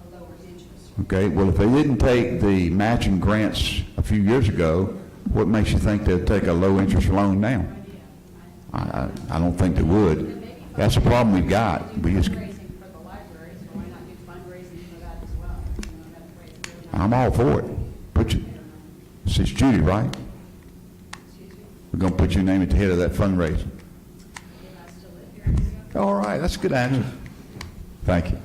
a lower interest. Okay, well, if they didn't take the matching grants a few years ago, what makes you think they'll take a low-interest loan now? I don't think they would. That's the problem we've got. We just, Fundraising for the library, so why not do fundraising for that as well? You know, that way it's really not- I'm all for it. This is Judy, right? We're going to put your name at the head of that fundraiser. If I still live here. All right, that's a good answer. Thank you.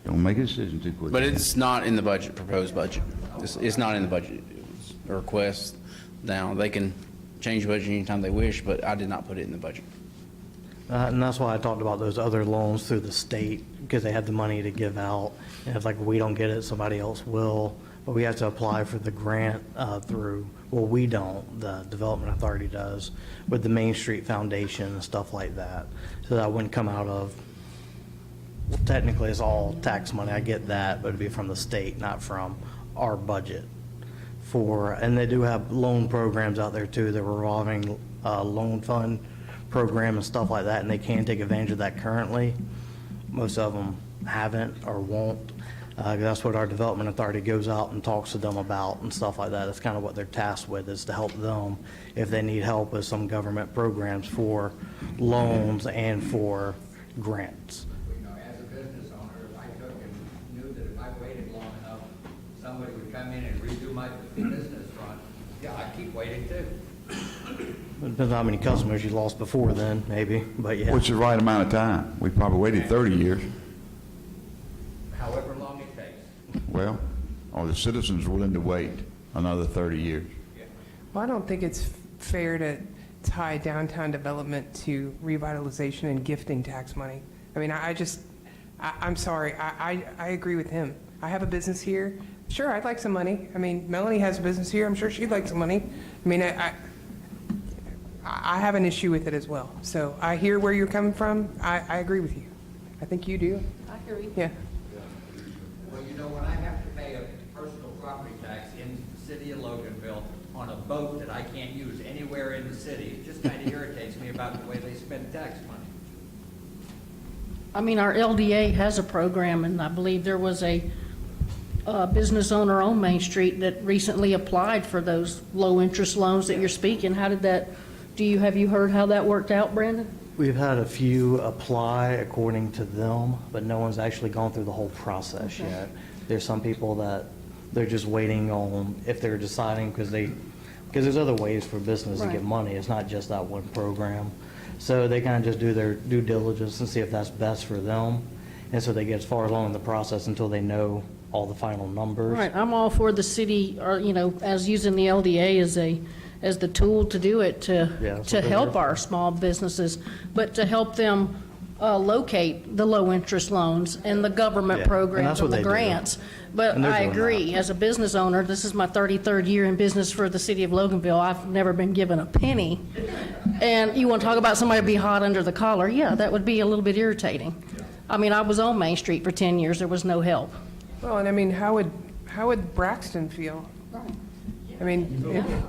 Don't make a decision too quick. But it's not in the budget, proposed budget. It's not in the budget. It was a request. Now, they can change the budget anytime they wish, but I did not put it in the budget. And that's why I talked about those other loans through the state, because they have the money to give out. And if like we don't get it, somebody else will. but we have to apply for the grant through, well, we don't, the Development Authority does, with the Main Street Foundation and stuff like that. So that wouldn't come out of, well, technically it's all tax money, I get that, but it'd be from the state, not from our budget. And they do have loan programs out there too, the revolving loan fund program and stuff like that, and they can take advantage of that currently. Most of them haven't or won't. That's what our Development Authority goes out and talks to them about and stuff like that. That's kind of what they're tasked with, is to help them if they need help with some government programs for loans and for grants. You know, as a business owner, if I took and knew that if I waited long enough, somebody would come in and redo my business front, yeah, I'd keep waiting too. It depends on how many customers you lost before then, maybe, but yeah. What's the right amount of time? We probably waited 30 years. However long it takes. Well, are the citizens willing to wait another 30 years? Well, I don't think it's fair to tie downtown development to revitalization and gifting tax money. I mean, I'm sorry, I agree with him. I have a business here. Sure, I'd like some money. I mean, Melanie has a business here. I'm sure she'd like some money. I mean, I have an issue with it as well. So I hear where you're coming from. I agree with you. I think you do. I hear you. Yeah. Well, you know, when I have to pay a personal property tax in the city of Loganville on a boat that I can't use anywhere in the city, it just kind of irritates me about the way they spend tax money. I mean, our LDA has a program, and I believe there was a business owner on Main Street that recently applied for those low-interest loans that you're speaking. How did that, have you heard how that worked out, Brandon? We've had a few apply according to them, but no one's actually gone through the whole process yet. There's some people that they're just waiting on if they're deciding, because there's other ways for business to get Right. money. It's not just that one program. So they kind of just do their due diligence and see if that's best for them. And so they get as far along in the process until they know all the final numbers. Right, I'm all for the city, or, as using the LDA as the tool to do it, Yeah, that's to what they're help there our small businesses, but to help them locate the low-interest loans and the government Yeah, and programs that's what and the they do. grants. But And they're I doing agree, as a business owner, this is my 33rd year in business for the city of Loganville. I've never been given a penny. And you want to talk about somebody be hot under the collar? Yeah, that would be a little bit irritating. I mean, I was on Main Street for 10 years. There was no help. Well, and I mean, how would Braxton feel? I mean,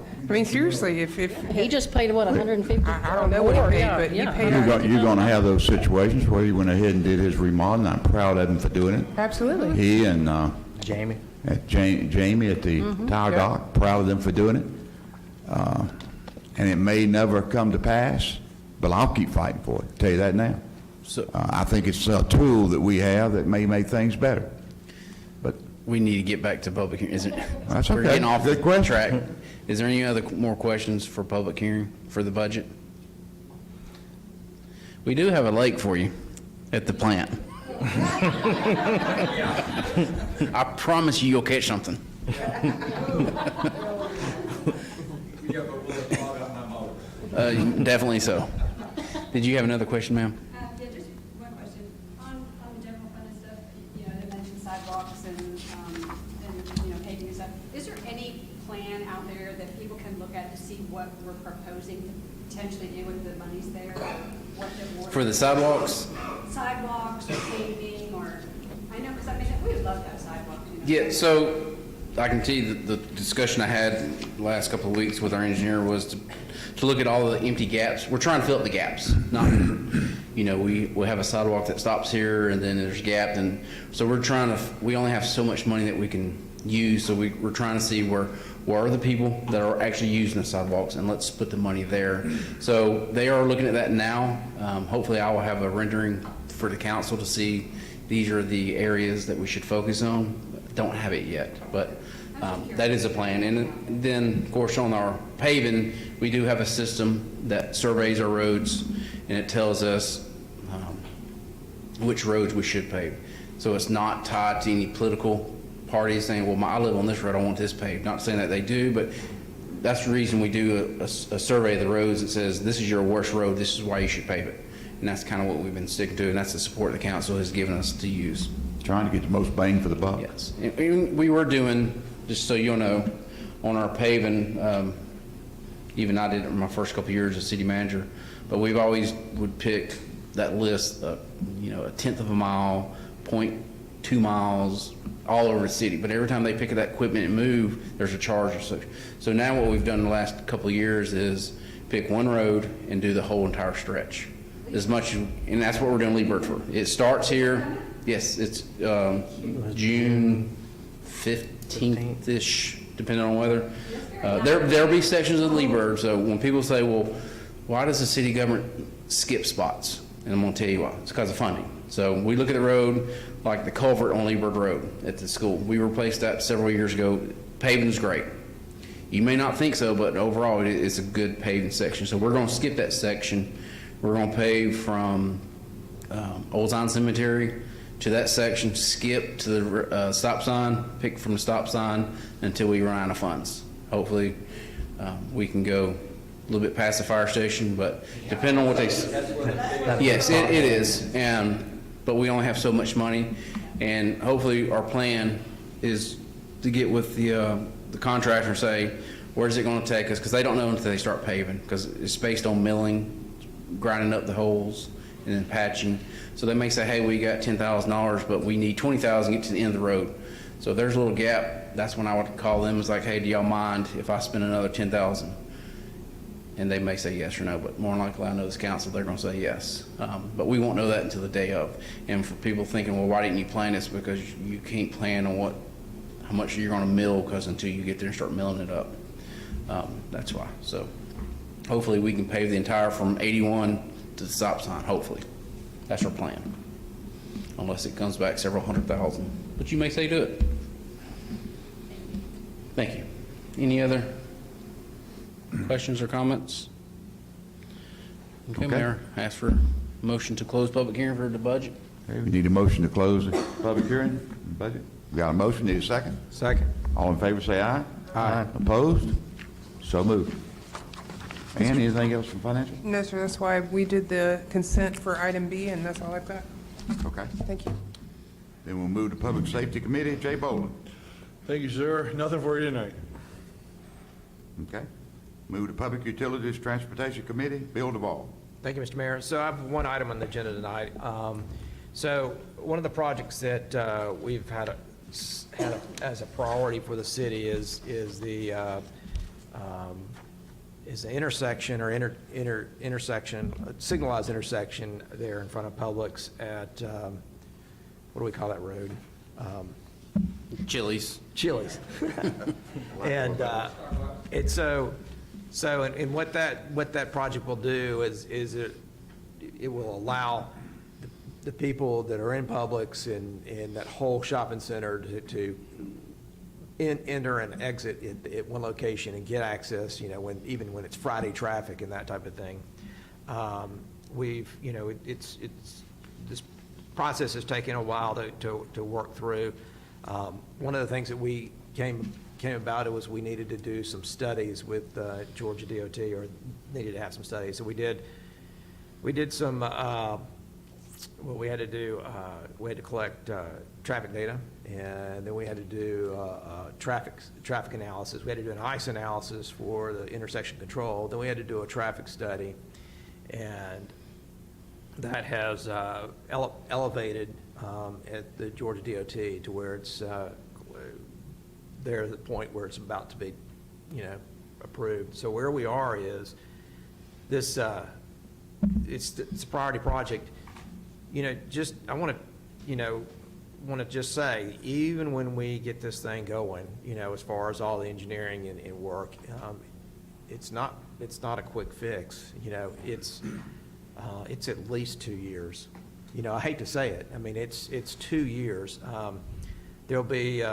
seriously, if He just paid, what, 150? I don't know what he More, paid, yeah, but he yeah. paid. You're going to have those situations where he went ahead and did his remodeling. I'm proud of him for doing it. Absolutely. He and Jamie? Jamie at the Tower Yeah. Dock, proud of them for doing it. And it may never come to pass, but I'll keep fighting for it, tell you that now. So I think it's a tool that we have that may make things better. But we need to get back to public hearing. That's We're okay. getting off Good the question. track. Is there any other more questions for public hearing for the budget? We do have a lake for you at the plant. I promise you'll catch something. Definitely so. Did you have another question, ma'am? Yeah, just one question. On the general fund and stuff, they mentioned sidewalks and paving and stuff. Is there any plan out there that people can look at to see what we're proposing to potentially do with the monies there? What the more For the sidewalks? sidewalks or paving or, I know, because we would love to have sidewalks. Yeah, so I can tell you that the discussion I had the last couple of weeks with our engineer was to look at all the empty gaps. We're trying to fill up the gaps, not, we have a sidewalk that stops here and then there's a gap, and so we only have so much money that we can use, so we're trying to see where are the people that are actually using the sidewalks, and let's put the money there. So they are looking at that now. Hopefully I will have a rendering for the council to see these are the areas that we should focus on. Don't have it yet, but that is a plan. And then, of course, on our paving, we do have a system that surveys our roads, and it tells us which roads we should pave. So it's not tied to any political parties saying, well, I live on this road, I want this paved. Not saying that they do, but that's the reason we do a survey of the roads that says, this is your worst road, this is why you should pave it. And that's kind of what we've been sticking to, and that's the support the council has given us to use. trying to get the most bang for the buck. Yes. And we were doing just so you'll know, on our paving, even I did it in my first couple of years as city manager, but we've always would pick that list, you know, 1/10 of a mile, 0.2 miles, all over the city. But every time they pick up that equipment and move, there's a charge or so. So now what we've done in the last couple of years is pick one road and do the whole entire stretch. As much, and that's what we're doing Lee Bird for. It starts here, yes, it's June 15th-ish, depending on weather. There'll be sections of Lee Bird, so when people say, well, why does the city government skip spots? And I'm gonna tell you why. It's because of funding. So we look at the road, like the culvert on Lee Bird Road at the school. We replaced that several years ago. Paving is great. You may not think so, but overall, it's a good paving section. So we're gonna skip that section. We're gonna pave from Old Zion Cemetery to that section, skip to the stop sign, pick from the stop sign until we run out of funds. Hopefully, we can go a little bit past the fire station, but depending on what they, yes, it is, but we only have so much money, and hopefully our plan is to get with the contractor and say, where's it gonna take us, because they don't know until they start paving, because it's based on milling, grinding up the holes, and then patching. So they may say, hey, we got $10,000, but we need $20,000 to get to the end of the road. So if there's a little gap, that's when I would call them. It's like, hey, do y'all mind if I spend another $10,000? And they may say yes or no, but more than likely, I know this council, they're gonna say yes. But we won't know that until the day of. And for people thinking, well, why didn't you plan this? Because you can't plan on how much you're gonna mill, because until you get there and start milling it up. That's why. So hopefully we can pave the entire from 81 to the stop sign, hopefully. That's our plan. Unless it comes back several $100,000. But you may say do it. Thank you. Any other questions or comments? Okay, Okay. Mayor, ask for a motion to close public hearing for the budget. Okay, we need a motion to close the public hearing, budget. We got a motion, need a second? Second. All in favor, say aye. Aye. Opposed? So moved. And anything else from financial? No, sir, that's why we did the consent for item B, and that's all I've got. Okay. Thank you. Then we'll move to Public Safety Committee. Jay Boland. Thank you, sir. Nothing for you tonight. Okay. Move to Public Utilities Transportation Committee. Bill Duvall. Thank you, Mr. Mayor. So I have one item on the agenda tonight. So one of the projects that we've had as a priority for the city is the intersection or intersection, signalized intersection there in front of Publix at, what do we call that road? Chili's. Chili's. And and what that project will do is it will allow the people that are in Publix and that whole shopping center to enter and exit at one location and get access, even when it's Friday traffic and that type of thing. This process has taken a while to work through. One of the things that we came about, it was we needed to do some studies with Georgia DOT, or needed to have some studies. So we did some, what we had to do, we had to collect traffic data, and then we had to do traffic analysis. We had to do an ICE analysis for the intersection control. Then we had to do a traffic study, and that has elevated at the Georgia DOT to where it's there at the point where it's about to be, approved. So where we are is this. It's a priority project. I want to just say, even when we get this thing going, as far as all the engineering and work, it's not a quick fix. It's at least 2 years. I hate to say it. I mean, it's 2 years. There'll be,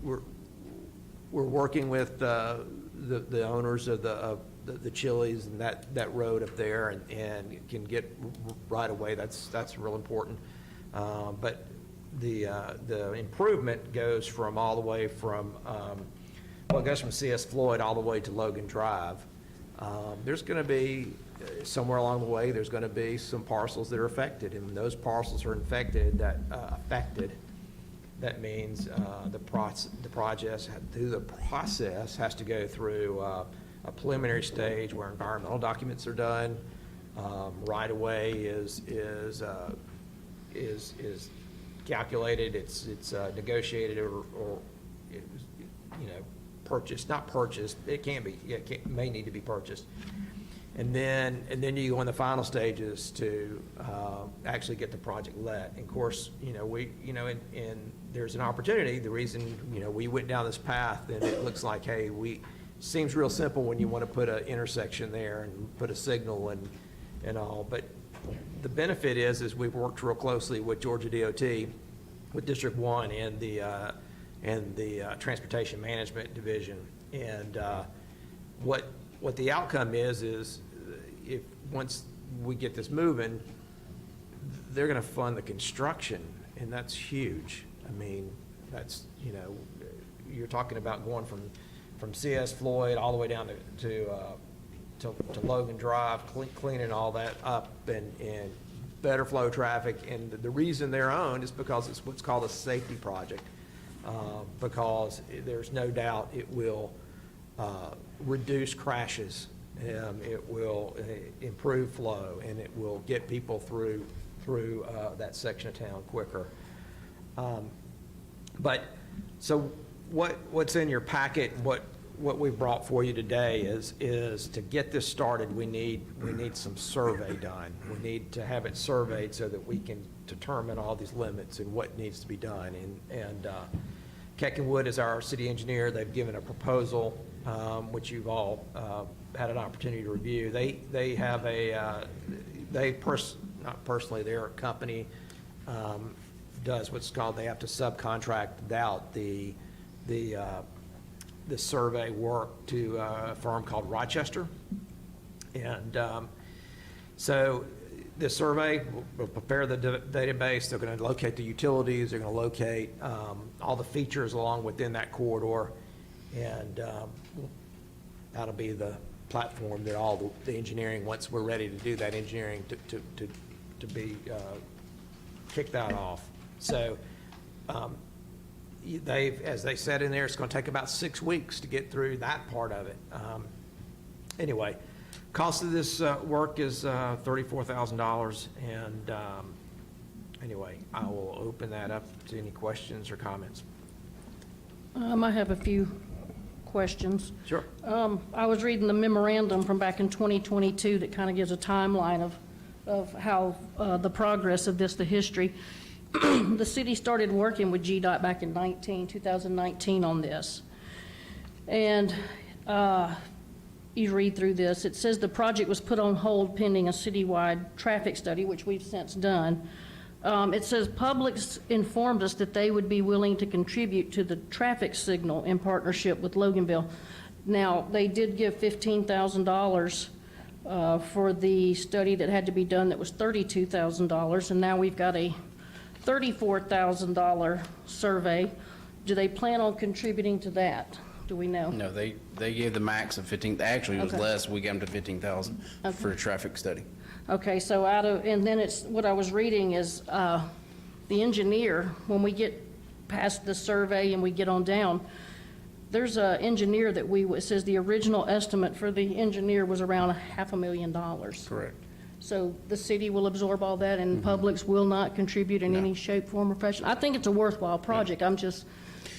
we're working with the owners of the Chili's and that road up there, and can get right away. That's real important. But the improvement goes from all the way from it goes from C.S. Floyd all the way to Logan Drive. There's going to be somewhere along the way, there's going to be some parcels that are affected, and when those parcels are affected, That means the process has to go through a preliminary stage where environmental documents are done. Right of way is calculated, it's negotiated or purchased, not purchased, it can be, may need to be purchased. And then you go in the final stages to actually get the project let. And of course, and there's an opportunity, the reason, we went down this path, and it looks like, hey, seems real simple when you want to put an intersection there and put a signal and all, but the benefit is we've worked real closely with Georgia DOT, with District 1 and the Transportation Management Division. And what the outcome is if once we get this moving, they're going to fund the construction, and that's huge. I mean, that's, you're talking about going from C.S. Floyd all the way down to Logan Drive, cleaning all that up and better flow traffic. And the reason they're owned is because it's what's called a safety project, because there's no doubt it will reduce crashes, it will improve flow, and it will get people through that section of town quicker. But so what's in your packet, what we've brought for you today is to get this started, we need some survey done. We need to have it surveyed so that we can determine all these limits and what needs to be done. And Keck and Wood is our city engineer. They've given a proposal, which you've all had an opportunity to review. They have not personally, their company does what's called, they have to subcontract out the survey work to a firm called Rochester. And so this survey will prepare the database. They're going to locate the utilities. They're going to locate all the features along within that corridor. And that'll be the platform that all the engineering, once we're ready to do that engineering, to be kick that off. So as they said in there, it's going to take about 6 weeks to get through that part of it. Anyway, cost of this work is $34,000, and anyway, I will open that up to any questions or comments. I have a few questions. Sure. I was reading the memorandum from back in 2022 that kind of gives a timeline of how the progress of this, the history. The city started working with GDOT back in 2019 on this. And you read through this, it says the project was put on hold pending a citywide traffic study, which we've since done. It says Publix informed us that they would be willing to contribute to the traffic signal in partnership with Loganville. Now, they did give $15,000 for the study that had to be done that was $32,000, and now we've got a $34,000 survey. Do they plan on contributing to that? Do we know? No, they gave the max of 15, actually it was Okay. less, we gave them to 15,000 for a traffic study. Okay, so and then it's, what I was reading is the engineer, when we get past the survey and we get on down, there's an engineer that it says the original estimate for the engineer was around $500,000. Correct. So the city will absorb all that, and Publix will not contribute in any shape, form, or fashion? I think it's a worthwhile project. It's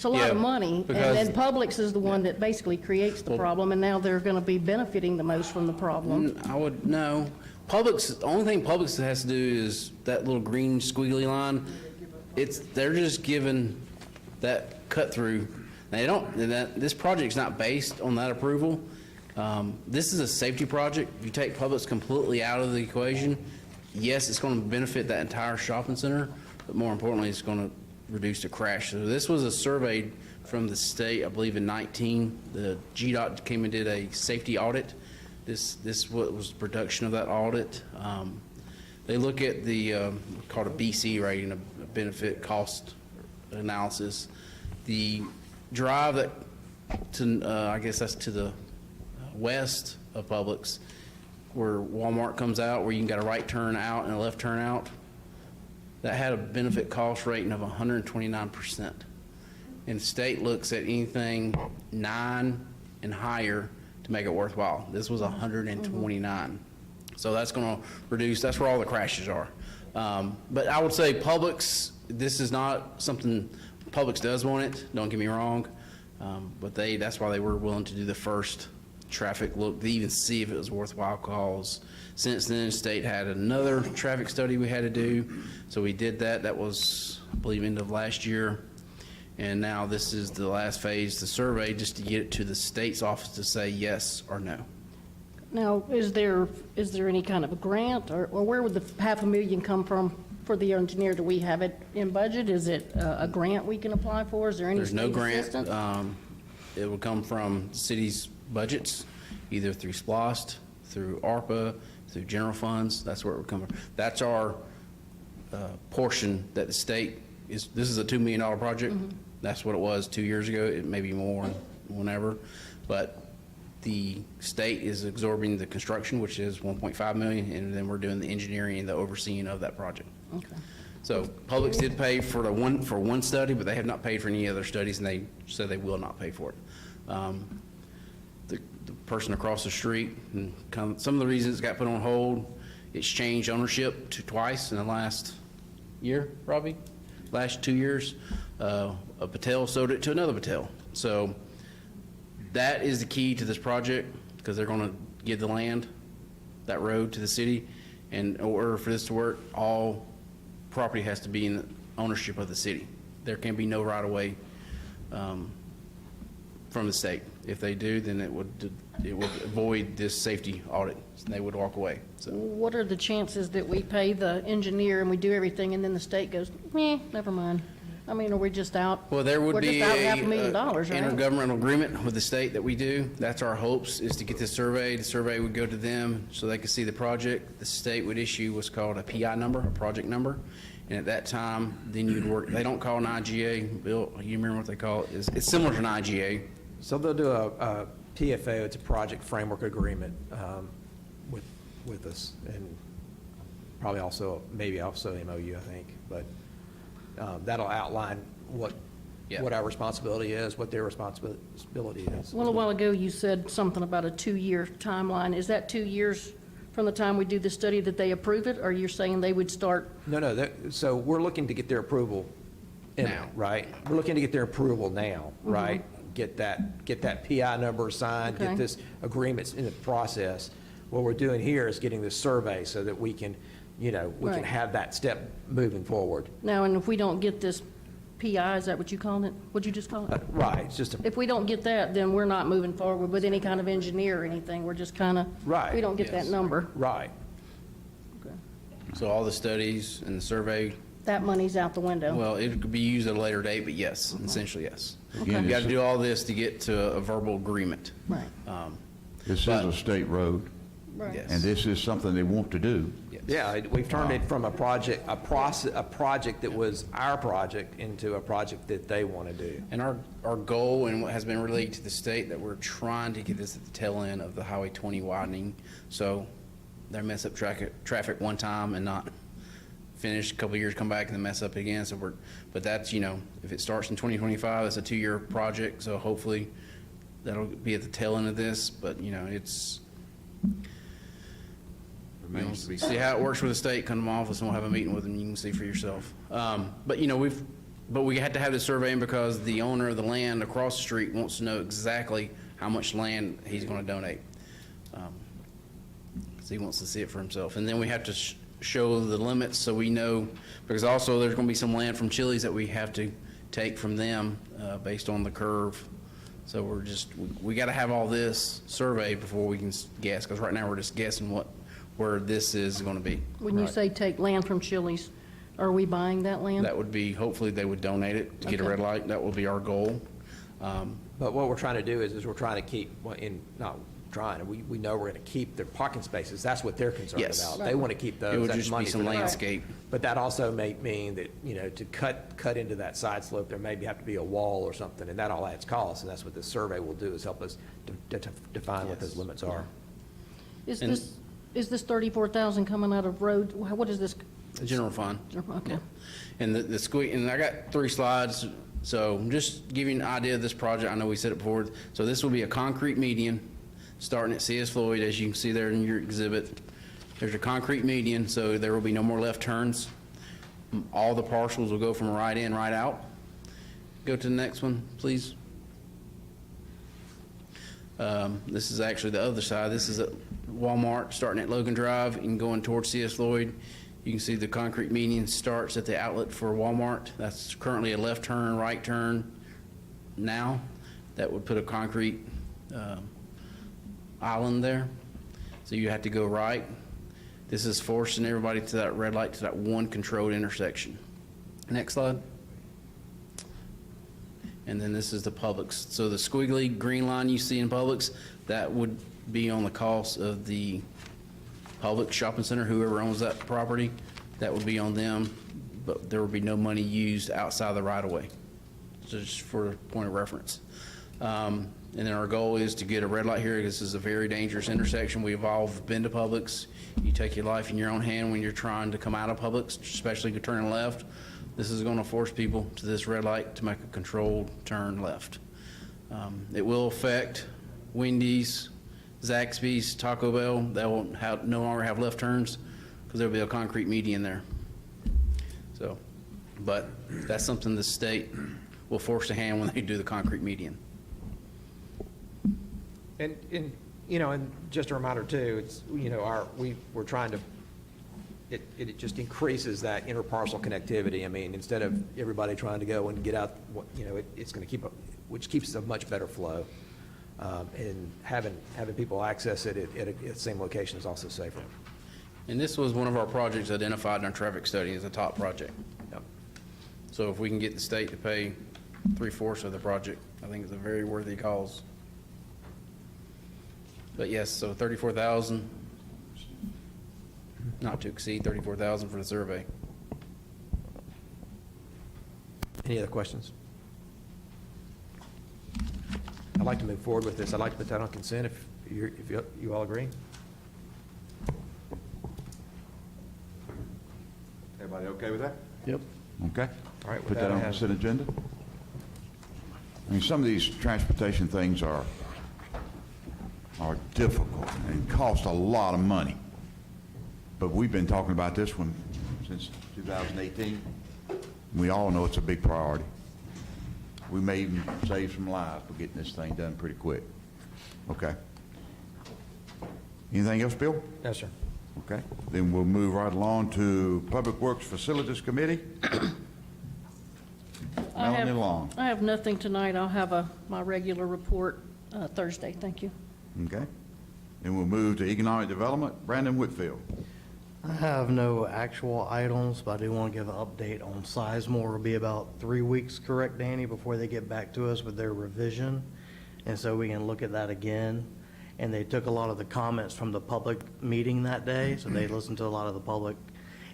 a lot Yeah, of money, because- and Publix is the one that basically creates the problem, and now they're going to be benefiting the most from the problem. I would, no. Publix, the only thing Publix has to do is that little green squiggly line. They're just given that cut through. They don't, this project's not based on that approval. This is a safety project. If you take Publix completely out of the equation, yes, it's going to benefit that entire shopping center, but more importantly, it's going to reduce the crash. So this was a survey from the state, I believe in 19. The GDOT came and did a safety audit. This was the production of that audit. They look at the called a BC rating, a benefit cost analysis. The drive that to I guess that's to the west of Publix, where Walmart comes out, where you can get a right turn out and a left turn out. that had a benefit cost rating of 129%. And the state looks at anything 9 and higher to make it worthwhile. This was 129. So that's going to reduce, that's where all the crashes are. But I would say Publix, this is not something, Publix does want it, don't get me wrong. But that's why they were willing to do the first traffic look, to even see if it was worthwhile cause. Since then, the state had another traffic study we had to do, so we did that. That was, I believe, end of last year. And now this is the last phase, the survey, just to get it to the state's office to say yes or no. Now, is there any kind of a grant, or where would the $500,000 come from for the engineer? Do we have it in budget? Is it a grant we can apply for? Is there any There's no state grant. assistance? It would come from the city's budgets, either through SPLOST, through ARPA, through general funds. That's where it would come from. That's our portion that the state is, this is a $2 million project. That's what it was 2 years ago. It may be more whenever. But the state is absorbing the construction, which is $1.5 million, and then we're doing the engineering and the overseeing of that project. Okay. So Publix did pay for one study, but they have not paid for any other studies, and they said they will not pay for it. The person across the street, and some of the reasons it got put on hold, it's changed ownership twice in the last year, probably, last 2 years. A Patel sold it to another Patel. So that is the key to this project, because they're going to give the land, that road, to the city. And in order for this to work, all property has to be in the ownership of the city. There can be no right-of-way from the state. If they do, then it would avoid this safety audit, and they would walk away. So What are the chances that we pay the engineer and we do everything, and then the state goes, never mind? I mean, are we just out? well, there would We're be just out a $500,000, right? intergovernmental agreement with the state that we do. That's our hopes, is to get this survey. The survey would go to them so they could see the project. The state would issue what's called a PI number, a project number. And at that time, then you'd work, they don't call an IGA, Bill, you remember what they call it? It's similar to an IGA. So they'll do a PFA, it's a project framework agreement with us, and probably also, maybe also MOU, I think. But that'll outline what our responsibility is, what their responsibility is. Well, a while ago, you said something about a 2-year timeline. Is that 2 years from the time we do the study that they approve it, or you're saying they would start? No, so we're looking to get their approval Now. right? We're looking to get their approval now, right? Get that PI number signed, Okay. get this agreements in the process. What we're doing here is getting this survey so that we can, we can Right. have that step moving forward. Now, and if we don't get this PI, is that what you call it? What'd you just call it? Right, it's just a, If we don't get that, then we're not moving forward with any kind of engineer or anything. We're just kind of, Right, we don't get that yes. number. right. So all the studies and the survey, That money's out the window. well, it could be used at a later date, but yes, essentially yes. Again, You got this to do all this to get to a verbal agreement. Right, this is but- a state road, right. Yes. and this is something they want to do. Yes. Yeah, we've turned it from a project that was our project into a project that they want to do. And our goal, and what has been relayed to the state, that we're trying to get this at the tail end of the Highway 20 widening, so they mess up traffic one time and not finish, a couple of years, come back and then mess up again. So but that's, if it starts in 2025, it's a 2-year project, so hopefully that'll be at the tail end of this, but, it's, see how it works with the state, come to my office and we'll have a meeting with them, you can see for yourself. But, we had to have the survey in because the owner of the land across the street wants to know exactly how much land he's gonna donate. 'Cause he wants to see it for himself. And then we have to show the limits so we know, because also there's gonna be some land from Chili's that we have to take from them, based on the curve. So we gotta have all this surveyed before we can guess, because right now we're just guessing where this is gonna be. When you say take land from Chili's, are we buying that land? That would be, hopefully they would donate it to get a Okay. red light. That will be our goal. But what we're trying to do is we're trying to keep, we know we're going to keep their parking spaces. That's what they're concerned Yes. about. They want to keep those. It would That's just be money for some them. landscape. But that also may mean that, to cut into that side slope, there maybe have to be a wall or something, and that all adds costs. And that's what this survey will do, is help us define what those limits are. Is And- this 34,000 coming out of road, what is this General fund. Okay. And the squeak, and I got 3 slides, so just give you an idea of this project. I know we said it before. So this will be a concrete median, starting at C.S. Floyd, as you can see there in your exhibit. There's a concrete median, so there will be no more left turns. All the parcels will go from right in, right out. Go to the next one, please. This is actually the other side. This is at Walmart, starting at Logan Drive and going towards C.S. Lloyd. You can see the concrete median starts at the outlet for Walmart. That's currently a left turn, right turn now. That would put a concrete island there. So you have to go right. This is forcing everybody to that red light, to that one controlled intersection. Next slide. And then this is the Publix. So the squiggly green line you see in Publix, that would be on the cost of the Publix shopping center, whoever owns that property, that would be on them, but there would be no money used outside the right-of-way, just for point of reference. And then our goal is to get a red light here. This is a very dangerous intersection. We've all been to Publix. You take your life in your own hand when you're trying to come out of Publix, especially turning left. This is going to force people to this red light to make a controlled turn left. It will affect Wendy's, Zaxby's, Taco Bell. They won't no longer have left turns because there'll be a concrete median there. So, but that's something the state will force the hand when they do the concrete median. And, and just a reminder too, it's, we're trying to, it just increases that interparcel connectivity. I mean, instead of everybody trying to go and get out, it's going to keep, which keeps a much better flow. And having people access it at the same location is also safer. And this was one of our projects identified in our traffic study as a top project. Yep. So if we can get the state to pay 3/4 of the project, I think it's a very worthy cause. But yes, so 34,000, not to exceed 34,000 for the survey. Any other questions? I'd like to move forward with this. I'd like to put that on consent if you all agree. Everybody okay with that? Yep. Okay. All right, with Put that, that I on have- consent agenda. I mean, some of these transportation things are difficult and cost a lot of money. But we've been talking about this one since 2018. We all know it's a big priority. We may even save some lives by getting this thing done pretty quick. Okay. Anything else, Bill? Yes, sir. Okay. Then we'll move right along to Public Works Facilities Committee. Melanie Long. I have nothing tonight. I'll have my regular report Thursday. Thank you. Okay. Then we'll move to Economic Development. Brandon Whitfield. I have no actual items, but I do want to give an update on Sizemore. It'll be about 3 weeks, correct, Danny, before they get back to us with their revision. And so we can look at that again. And they took a lot of the comments from the public meeting that day, so they listened to a lot of the public.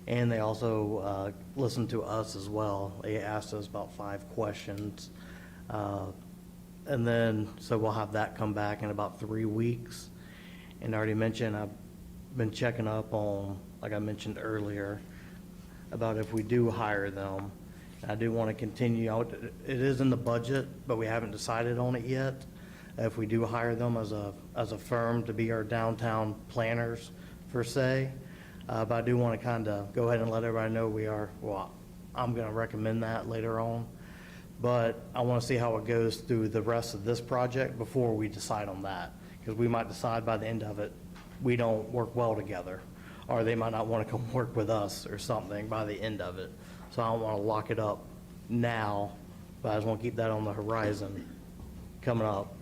And they also listened to us as well. They asked us about 5 questions. And then, so we'll have that come back in about 3 weeks. And I already mentioned, I've been checking up on, like I mentioned earlier, about if we do hire them. I do want to continue out, it is in the budget, but we haven't decided on it yet. If we do hire them as a firm to be our downtown planners, per se. But I do want to kind of go ahead and let everybody know I'm going to recommend that later on. But I want to see how it goes through the rest of this project before we decide on that. Because we might decide by the end of it, we don't work well together. Or they might not want to come work with us or something by the end of it. So I don't want to lock it up now, but I just want to keep that on the horizon coming up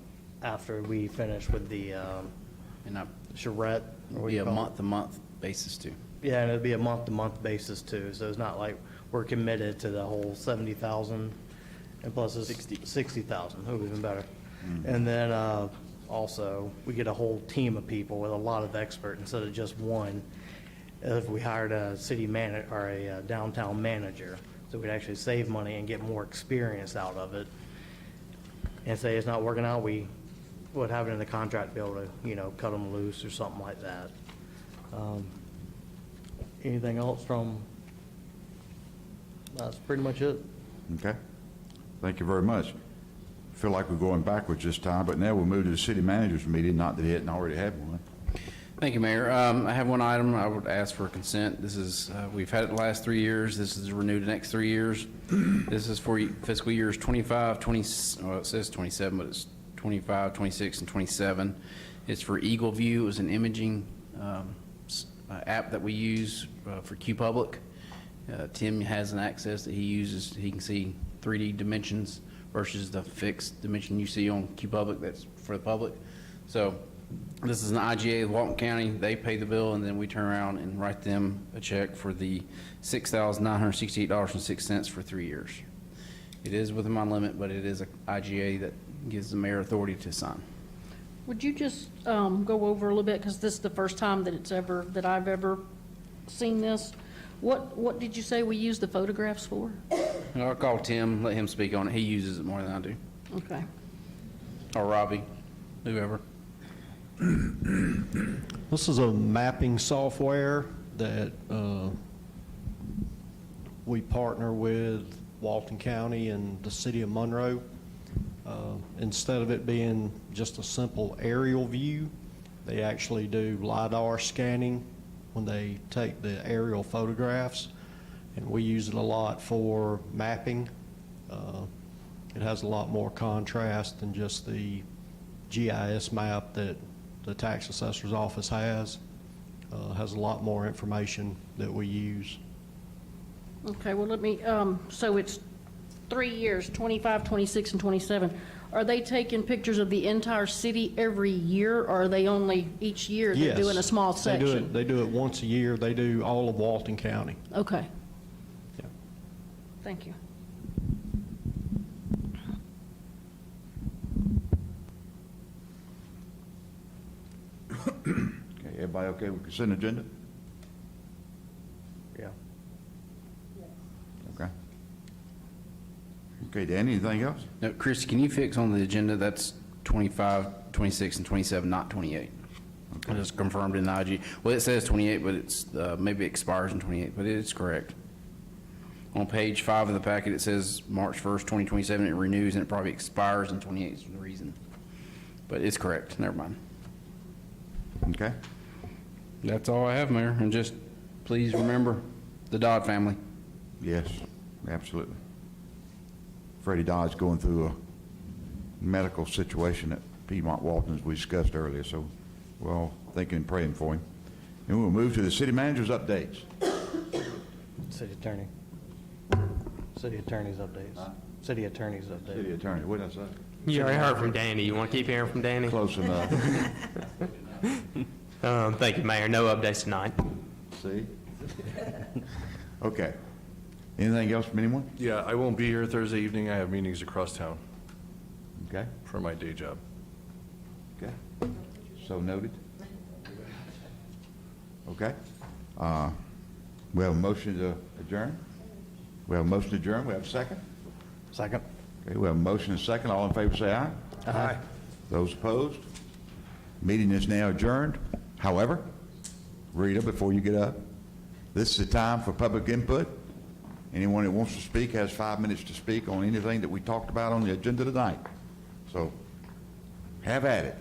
after we finish with the And charrette. or what be you a call it? month-to-month basis too. Yeah, and it'll be a month-to-month basis too, so it's not like we're committed to the whole 70,000 and plus it's 60,000, oh, even better. And then also, we get a whole team of people with a lot of experts instead of just one. If we hired a city manager or a downtown manager, so we'd actually save money and get more experience out of it. And say it's not working out, we would have it in the contract to be able to, cut them loose or something like that. Anything else from That's pretty much it. Okay? Thank you very much. Feel like we're going backwards this time, but now we'll move to the city manager's meeting, not that he hadn't already had one. Thank you, Mayor. I have one item I would ask for consent. This is, we've had it the last 3 years. This is renewed the next 3 years. This is for fiscal years 25, 20, well, it says 27, but it's 25, 26, and 27. It's for Eagle View. It was an imaging app that we use for QPublic. Tim has an access that he uses. He can see 3D dimensions versus the fixed dimension you see on QPublic that's for the public. So this is an IGA of Walton County. They pay the bill, and then we turn around and write them a check for the $6,968.06 for 3 years. It is within my limit, but it is an IGA that gives the mayor authority to sign. Would you just go over a little bit, because this is the first time that I've ever seen this. What did you say we use the photographs for? I'll call Tim, let him speak on it. He uses it more than I do. Okay. Or Robbie, whoever. This is a mapping software that we partner with Walton County and the city of Monroe. Instead of it being just a simple aerial view, they actually do LiDAR scanning when they take the aerial photographs, and we use it a lot for mapping. It has a lot more contrast than just the GIS map that the tax assessor's office has. Has a lot more information that we use. Okay, well, let me, so it's 3 years, 25, 26, and 27. Are they taking pictures of the entire city every year, or are they only each year they're Yes, doing a small section? They do it once a year. They do all of Walton County. Okay. Yeah. Thank you. Okay, everybody okay with consent agenda? Yeah. Okay. Okay, Danny, anything else? No, Chris, can you fix on the agenda, that's 25, 26, and 27, not 28? I just confirmed in the IG. Well, it says 28, but it's, maybe it expires in 28, but it is correct. On page 5 of the packet, it says March 1st, 2027, it renews, and it probably expires in 28 is the reason. But it's correct, never mind. Okay. That's all I have, Mayor, and just please remember the Dodd family. Yes, absolutely. Freddie Dodd's going through a medical situation at Piedmont Walton, as we discussed earlier, so we're all thinking and praying for him. And we'll move to the city manager's updates. City attorney. City attorney's updates. City attorney's updates. City attorney, what did I say? You already heard from Danny. You want to keep hearing from Danny? Close enough. Thank you, Mayor. No updates tonight. See? Okay. Anything else from anyone? Yeah, I won't be here Thursday evening. I have meetings across town Okay, for my day job. okay. So noted. Okay. We have a motion to adjourn. We have a motion to adjourn. We have a second. Second. Okay, we have a motion and a second. All in favor, say aye. Aye. Those opposed? Meeting is now adjourned. However, Rita, before you get up, this is the time for public input. Anyone that wants to speak has 5 minutes to speak on anything that we talked about on the agenda tonight. So, have at it.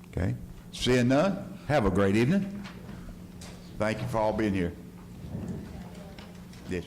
Okay? Seeing none, have a great evening. Thank you for all being here. Yes.